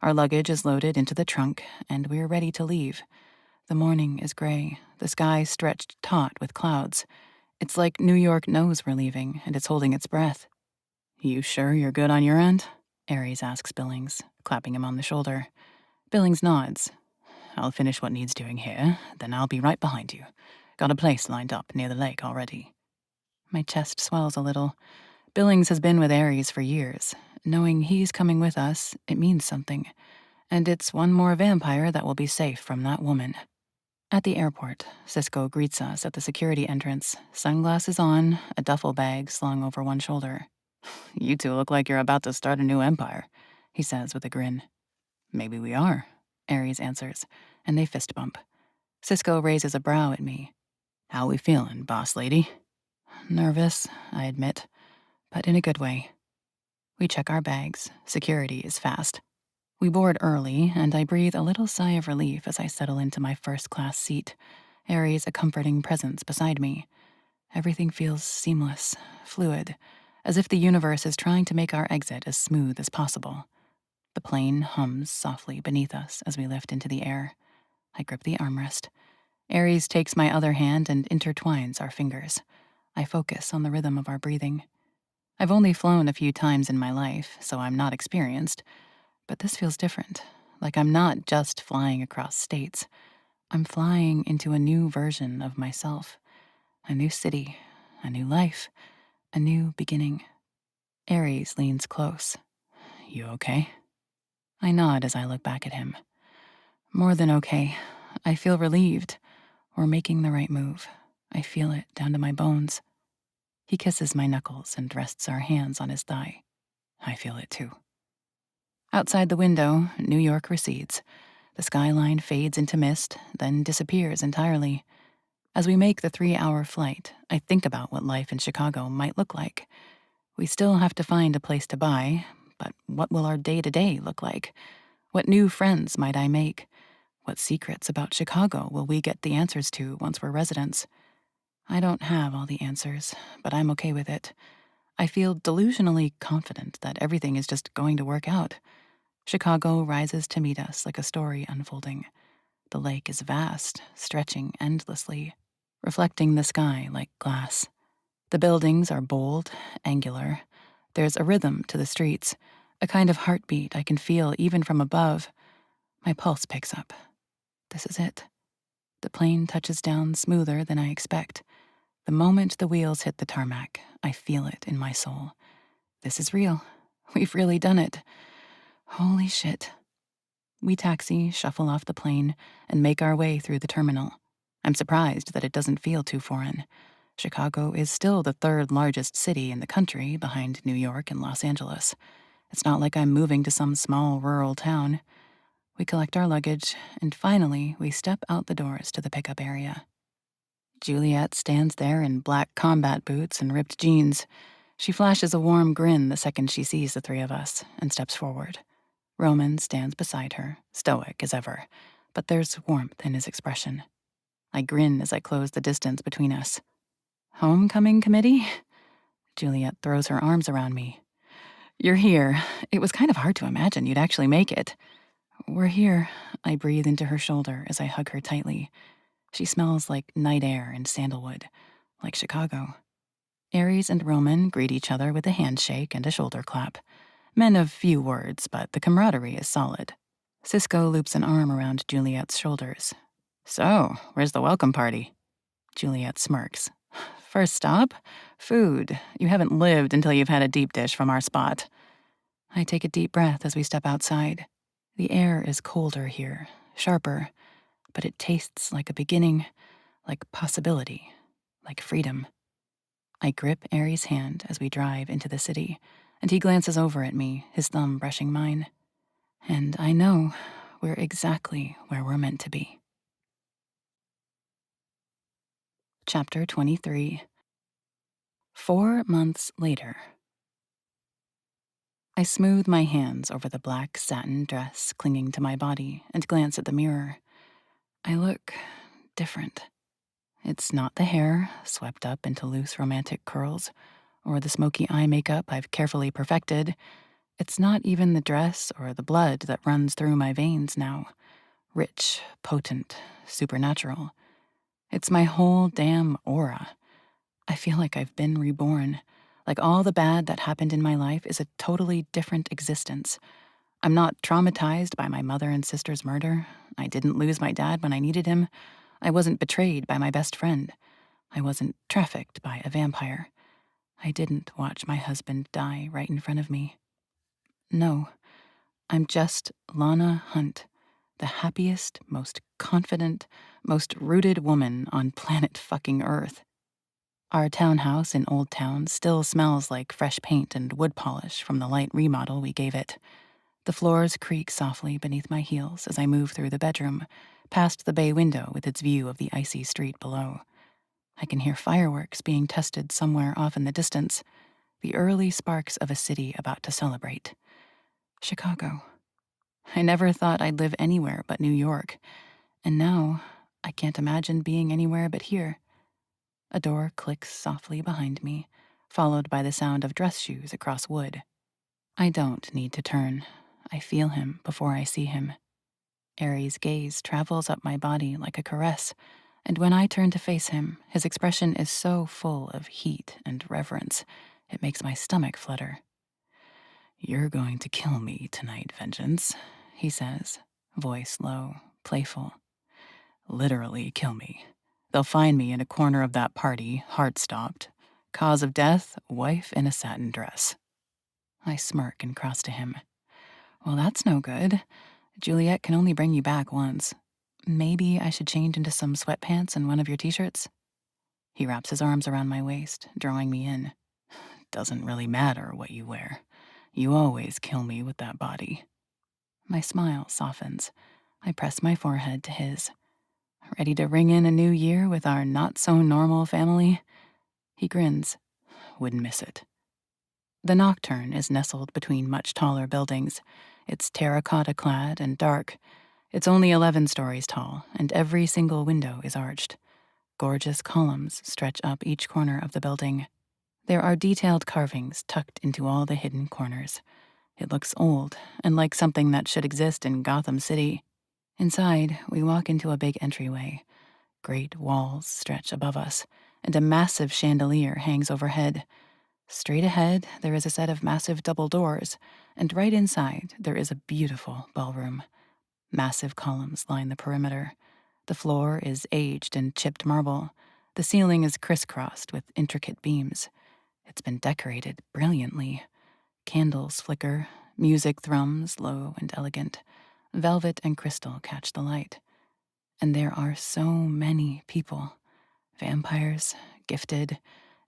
[SPEAKER 1] Our luggage is loaded into the trunk, and we're ready to leave. The morning is gray, the sky stretched taut with clouds. It's like New York knows we're leaving, and it's holding its breath. You sure you're good on your end? Aries asks Billings, clapping him on the shoulder. Billings nods. I'll finish what needs doing here, then I'll be right behind you. Got a place lined up near the lake already. My chest swells a little. Billings has been with Aries for years. Knowing he's coming with us, it means something. And it's one more vampire that will be safe from that woman. At the airport, Cisco greets us at the security entrance, sunglasses on, a duffel bag slung over one shoulder. You two look like you're about to start a new empire, he says with a grin. Maybe we are, Ares answers, and they fist bump. Cisco raises a brow at me. How we feeling, boss lady? Nervous, I admit, but in a good way. We check our bags. Security is fast. We board early, and I breathe a little sigh of relief as I settle into my first-class seat, Ares a comforting presence beside me. Everything feels seamless, fluid, as if the universe is trying to make our exit as smooth as possible. The plane hums softly beneath us as we lift into the air. I grip the armrest. Ares takes my other hand and intertwines our fingers. I focus on the rhythm of our breathing. I've only flown a few times in my life, so I'm not experienced, but this feels different. Like I'm not just flying across states. I'm flying into a new version of myself. A new city, a new life, a new beginning. Ares leans close. You okay? I nod as I look back at him. More than okay. I feel relieved. We're making the right move. I feel it down to my bones. He kisses my knuckles and rests our hands on his thigh. I feel it too. Outside the window, New York recedes. The skyline fades into mist, then disappears entirely. As we make the 3-hour flight, I think about what life in Chicago might look like. We still have to find a place to buy, but what will our day-to-day look like? What new friends might I make? What secrets about Chicago will we get the answers to once we're residents? I don't have all the answers, but I'm okay with it. I feel delusionally confident that everything is just going to work out. Chicago rises to meet us like a story unfolding. The lake is vast, stretching endlessly, reflecting the sky like glass. The buildings are bold, angular. There's a rhythm to the streets, a kind of heartbeat I can feel even from above. My pulse picks up. This is it. The plane touches down smoother than I expect. The moment the wheels hit the tarmac, I feel it in my soul. This is real. We've really done it. Holy shit. We taxi, shuffle off the plane, and make our way through the terminal. I'm surprised that it doesn't feel too foreign. Chicago is still the third largest city in the country behind New York and Los Angeles. It's not like I'm moving to some small rural town. We collect our luggage, and finally we step out the doors to the pickup area. Juliet stands there in black combat boots and ripped jeans. She flashes a warm grin the second she sees the three of us and steps forward. Roman stands beside her, stoic as ever, but there's warmth in his expression. I grin as I close the distance between us. Homecoming committee? Juliet throws her arms around me. You're here. It was kind of hard to imagine you'd actually make it. We're here. I breathe into her shoulder as I hug her tightly. She smells like night air and sandalwood, like Chicago. Ares and Roman greet each other with a handshake and a shoulder clap. Men of few words, but the camaraderie is solid. Cisco loops an arm around Juliet's shoulders. So, where's the welcome party? Juliet smirks. First stop? Food. You haven't lived until you've had a deep dish from our spot. I take a deep breath as we step outside. The air is colder here, sharper, but it tastes like a beginning, like possibility, like freedom. I grip Aries' hand as we drive into the city, and he glances over at me, his thumb brushing mine. And I know we're exactly where we're meant to be. Chapter 23. 4 months later. I smooth my hands over the black satin dress clinging to my body and glance at the mirror. I look different. It's not the hair, swept up into loose romantic curls, or the smoky eye makeup I've carefully perfected. It's not even the dress or the blood that runs through my veins now. Rich, potent, supernatural. It's my whole damn aura. I feel like I've been reborn. Like all the bad that happened in my life is a totally different existence. I'm not traumatized by my mother and sister's murder. I didn't lose my dad when I needed him. I wasn't betrayed by my best friend. I wasn't trafficked by a vampire. I didn't watch my husband die right in front of me. No, I'm just Lana Hunt, the happiest, most confident, most rooted woman on planet fucking Earth. Our townhouse in Old Town still smells like fresh paint and wood polish from the light remodel we gave it. The floors creak softly beneath my heels as I move through the bedroom, past the bay window with its view of the icy street below. I can hear fireworks being tested somewhere off in the distance, the early sparks of a city about to celebrate. Chicago. I never thought I'd live anywhere but New York, and now I can't imagine being anywhere but here. A door clicks softly behind me, followed by the sound of dress shoes across wood. I don't need to turn. I feel him before I see him. Aries' gaze travels up my body like a caress, and when I turn to face him, his expression is so full of heat and reverence, it makes my stomach flutter. "You're going to kill me tonight, Vengeance," he says, voice low, playful. "Literally kill me. They'll find me in a corner of that party, heart stopped. Cause of death, wife in a satin dress." I smirk and cross to him. "Well, that's no good. Juliet can only bring you back once. Maybe I should change into some sweatpants and one of your t-shirts?" He wraps his arms around my waist, drawing me in. "Doesn't really matter what you wear. You always kill me with that body." My smile softens. I press my forehead to his. "Ready to ring in a new year with our not-so-normal family?" He grins. "Wouldn't miss it." The nocturne is nestled between much taller buildings. It's terracotta-clad and dark. It's only 11 stories tall, and every single window is arched. Gorgeous columns stretch up each corner of the building. There are detailed carvings tucked into all the hidden corners. It looks old and like something that should exist in Gotham City. Inside, we walk into a big entryway. Great walls stretch above us, and a massive chandelier hangs overhead. Straight ahead, there is a set of massive double doors, and right inside, there is a beautiful ballroom. Massive columns line the perimeter. The floor is aged in chipped marble. The ceiling is crisscrossed with intricate beams. It's been decorated brilliantly. Candles flicker, music thrums low and elegant. Velvet and crystal catch the light. And there are so many people. Vampires, gifted,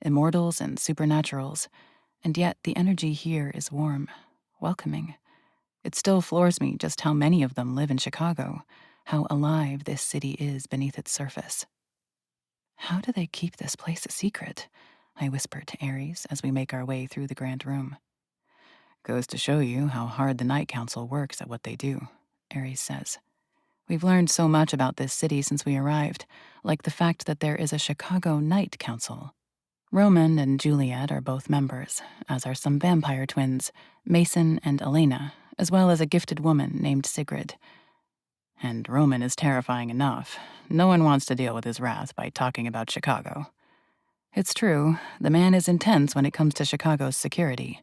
[SPEAKER 1] immortals and supernaturals, and yet the energy here is warm, welcoming. It still floors me just how many of them live in Chicago, how alive this city is beneath its surface. "How do they keep this place a secret?" I whisper to Aries as we make our way through the grand room. "Goes to show you how hard the Night Council works at what they do," Aries says. "We've learned so much about this city since we arrived, like the fact that there is a Chicago Night Council. Roman and Juliet are both members, as are some vampire twins, Mason and Elena, as well as a gifted woman named Sigrid. And Roman is terrifying enough. No one wants to deal with his wrath by talking about Chicago. It's true, the man is intense when it comes to Chicago's security.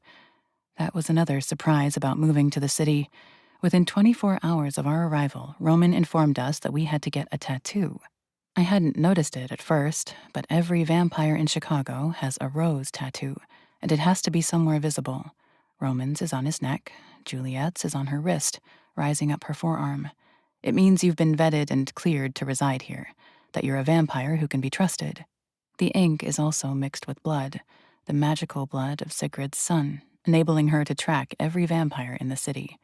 [SPEAKER 1] That was another surprise about moving to the city. Within 24 hours of our arrival, Roman informed us that we had to get a tattoo. I hadn't noticed it at first, but every vampire in Chicago has a rose tattoo, and it has to be somewhere visible. Roman's is on his neck, Juliet's is on her wrist, rising up her forearm. It means you've been vetted and cleared to reside here, that you're a vampire who can be trusted. The ink is also mixed with blood, the magical blood of Sigrid's son, enabling her to track every vampire in the city.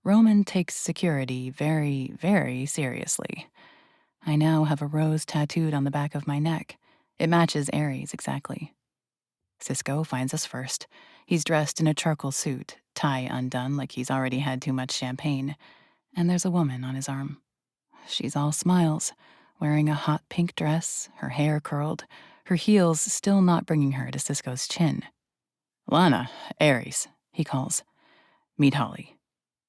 [SPEAKER 1] Roman takes security very, very seriously. I now have a rose tattooed on the back of my neck. It matches Aries exactly. Cisco finds us first. He's dressed in a charcoal suit, tie undone like he's already had too much champagne, and there's a woman on his arm. She's all smiles, wearing a hot pink dress, her hair curled, her heels still not bringing her to Cisco's chin. "Lana, Aries," he calls. "Meet Holly."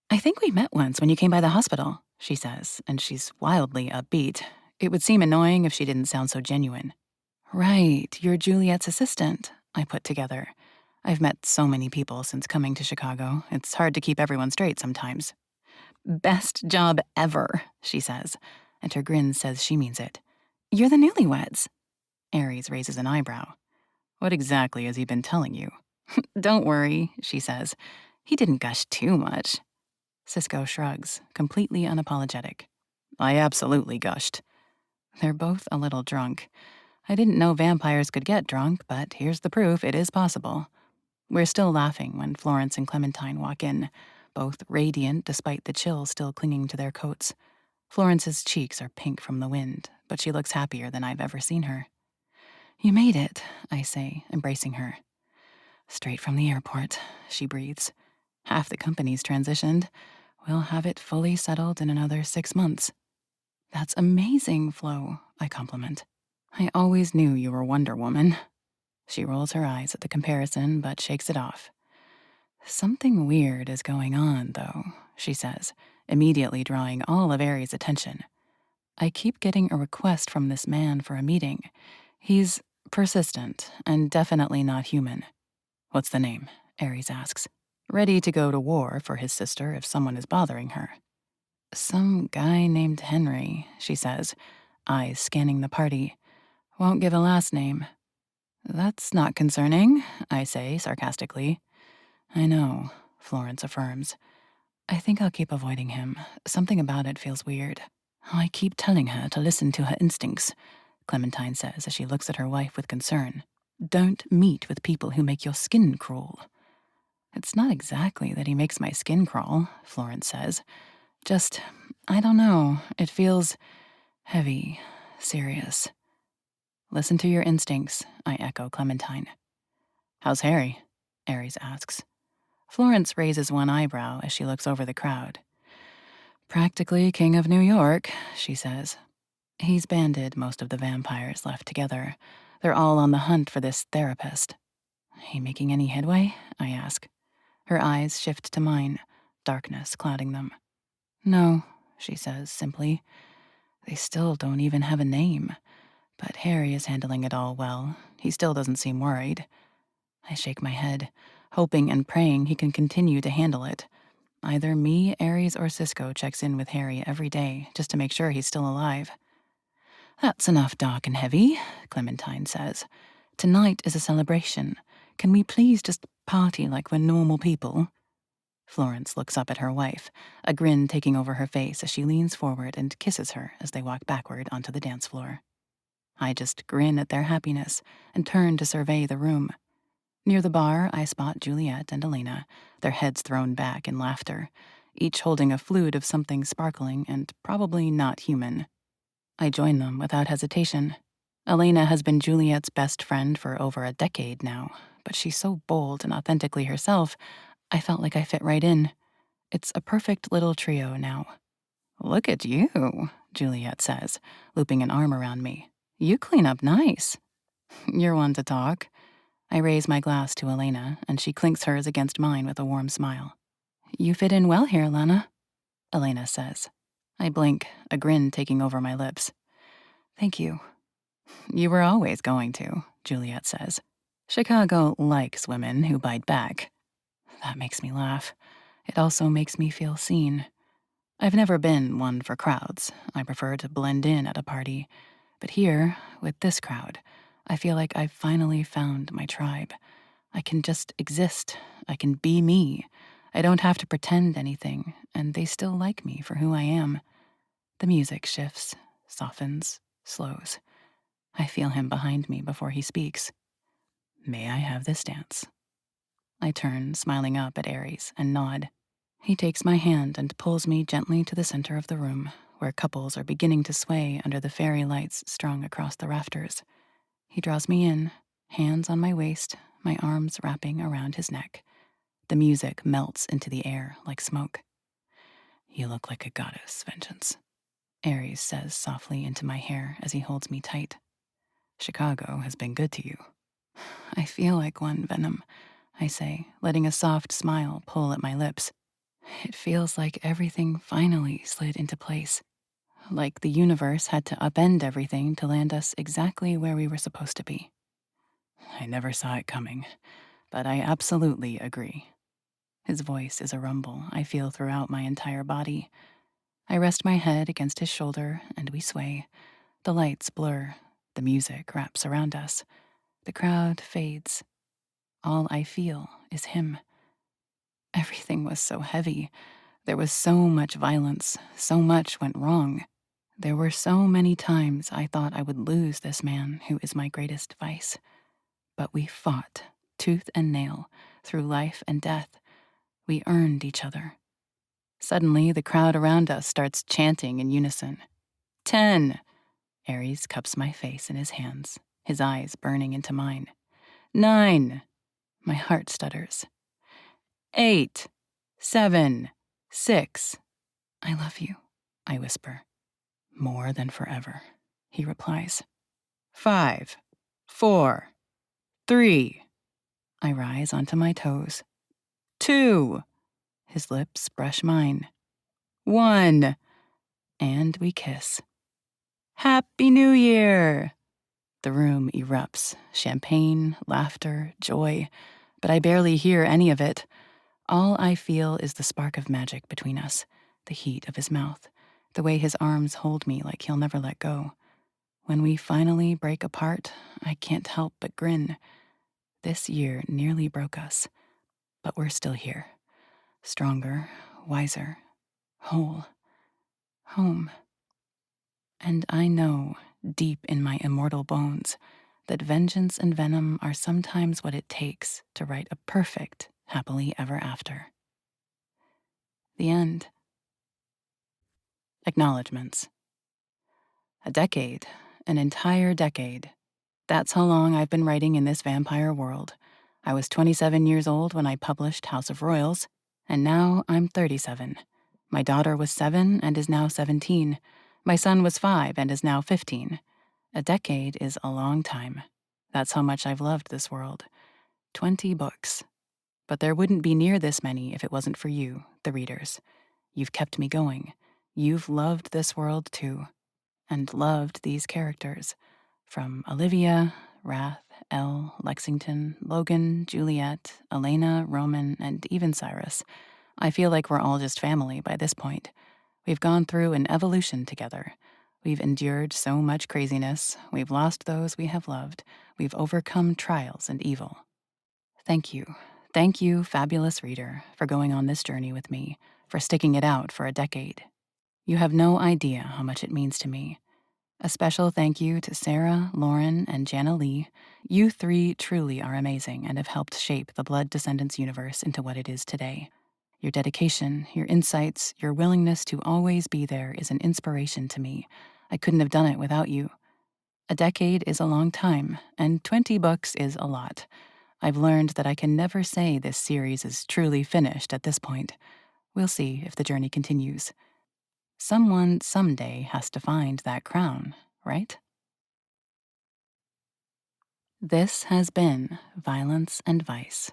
[SPEAKER 1] "I think we met once when you came by the hospital," she says, and she's wildly upbeat. It would seem annoying if she didn't sound so genuine. "Right, you're Juliet's assistant," I put together. I've met so many people since coming to Chicago. It's hard to keep everyone straight sometimes. "Best job ever," she says, and her grin says she means it. "You're the newlyweds." Aries raises an eyebrow. "What exactly has he been telling you?" "Don't worry," she says. "He didn't gush too much." Cisco shrugs, completely unapologetic. "I absolutely gushed." They're both a little drunk. I didn't know vampires could get drunk, but here's the proof it is possible. We're still laughing when Florence and Clementine walk in, both radiant despite the chill still clinging to their coats. Florence's cheeks are pink from the wind, but she looks happier than I've ever seen her. You made it, I say, embracing her. Straight from the airport, she breathes. Half the company's transitioned. We'll have it fully settled in another 6 months. That's amazing, Flo, I compliment. I always knew you were Wonder Woman. She rolls her eyes at the comparison, but shakes it off. Something weird is going on, though, she says, immediately drawing all of Aries' attention. I keep getting a request from this man for a meeting. He's persistent and definitely not human. What's the name? Aries asks, ready to go to war for his sister if someone is bothering her. Some guy named Henry, she says, eyes scanning the party. Won't give a last name. That's not concerning, I say sarcastically. I know, Florence affirms. I think I'll keep avoiding him. Something about it feels weird. I keep telling her to listen to her instincts, Clementine says as she looks at her wife with concern. Don't meet with people who make your skin crawl. It's not exactly that he makes my skin crawl, Florence says. Just, I don't know, it feels heavy, serious. Listen to your instincts, I echo Clementine. How's Harry? Aries asks. Florence raises one eyebrow as she looks over the crowd. Practically king of New York, she says. He's banded most of the vampires left together. They're all on the hunt for this therapist. He making any headway? I ask. Her eyes shift to mine, darkness clouding them. No, she says simply. They still don't even have a name. But Harry is handling it all well. He still doesn't seem worried. I shake my head, hoping and praying he can continue to handle it. Either me, Aries, or Cisco checks in with Harry every day just to make sure he's still alive. That's enough dark and heavy, Clementine says. Tonight is a celebration. Can we please just party like we're normal people? Florence looks up at her wife, a grin taking over her face as she leans forward and kisses her as they walk backward onto the dance floor. I just grin at their happiness and turn to survey the room. Near the bar, I spot Juliet and Elena, their heads thrown back in laughter, each holding a flute of something sparkling and probably not human. I join them without hesitation. Elena has been Juliet's best friend for over a decade now, but she's so bold and authentically herself, I felt like I fit right in. It's a perfect little trio now. Look at you, Juliet says, looping an arm around me. You clean up nice. You're one to talk. I raise my glass to Elena, and she clinks hers against mine with a warm smile. You fit in well here, Lana, Elena says. I blink, a grin taking over my lips. Thank you. You were always going to, Juliet says. Chicago likes women who bite back. That makes me laugh. It also makes me feel seen. I've never been one for crowds. I prefer to blend in at a party. But here, with this crowd, I feel like I've finally found my tribe. I can just exist. I can be me. I don't have to pretend anything, and they still like me for who I am. The music shifts, softens, slows. I feel him behind me before he speaks. May I have this dance? I turn, smiling up at Aries, and nod. He takes my hand and pulls me gently to the center of the room, where couples are beginning to sway under the fairy lights strung across the rafters. He draws me in, hands on my waist, my arms wrapping around his neck. The music melts into the air like smoke. You look like a goddess, Vengeance, Aries says softly into my hair as he holds me tight. Chicago has been good to you. I feel like one, Venom, I say, letting a soft smile pull at my lips. It feels like everything finally slid into place. Like the universe had to upend everything to land us exactly where we were supposed to be. I never saw it coming, but I absolutely agree. His voice is a rumble I feel throughout my entire body. I rest my head against his shoulder and we sway. The lights blur. The music wraps around us. The crowd fades. All I feel is him. Everything was so heavy. There was so much violence. So much went wrong. There were so many times I thought I would lose this man who is my greatest vice. But we fought, tooth and nail, through life and death. We earned each other. Suddenly, the crowd around us starts chanting in unison. 10. Ares cups my face in his hands, his eyes burning into mine. 9. My heart stutters. 8. 7. 6. I love you, I whisper. More than forever, he replies. 5. 4. 3. I rise onto my toes. 2. His lips brush mine. 1. And we kiss. Happy New Year! The room erupts. Champagne, laughter, joy. But I barely hear any of it. All I feel is the spark of magic between us, the heat of his mouth, the way his arms hold me like he'll never let go. When we finally break apart, I can't help but grin. This year nearly broke us, but we're still here. Stronger, wiser, whole, home. And I know, deep in my immortal bones, that vengeance and venom are sometimes what it takes to write a perfect happily ever after. The end. Acknowledgements. A decade, an entire decade. That's how long I've been writing in this vampire world. I was 27 years old when I published House of Royals, and now I'm 37. My daughter was 7 and is now 17. My son was 5 and is now 15. A decade is a long time. That's how much I've loved this world. 20 books. But there wouldn't be near this many if it wasn't for you, the readers. You've kept me going. You've loved this world too. And loved these characters. From Olivia, Wrath, Elle, Lexington, Logan, Juliet, Elena, Roman, and even Cyrus. I feel like we're all just family by this point. We've gone through an evolution together. We've endured so much craziness. We've lost those we have loved. We've overcome trials and evil. Thank you. Thank you, fabulous reader, for going on this journey with me, for sticking it out for a decade. You have no idea how much it means to me. A special thank you to Sarah, Lauren, and Jana Lee. You 3 truly are amazing and have helped shape the Blood Descendants universe into what it is today. Your dedication, your insights, your willingness to always be there is an inspiration to me. I couldn't have done it without you. A decade is a long time, and 20 books is a lot. I've learned that I can never say this series is truly finished at this point. We'll see if the journey continues. Someone someday has to find that crown, right? This has been Violence and Vice,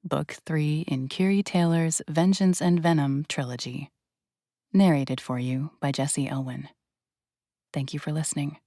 [SPEAKER 1] Book 3 in Keary Taylor's Vengeance and Venom trilogy. Narrated for you by Jesse Elwin. Thank you for listening.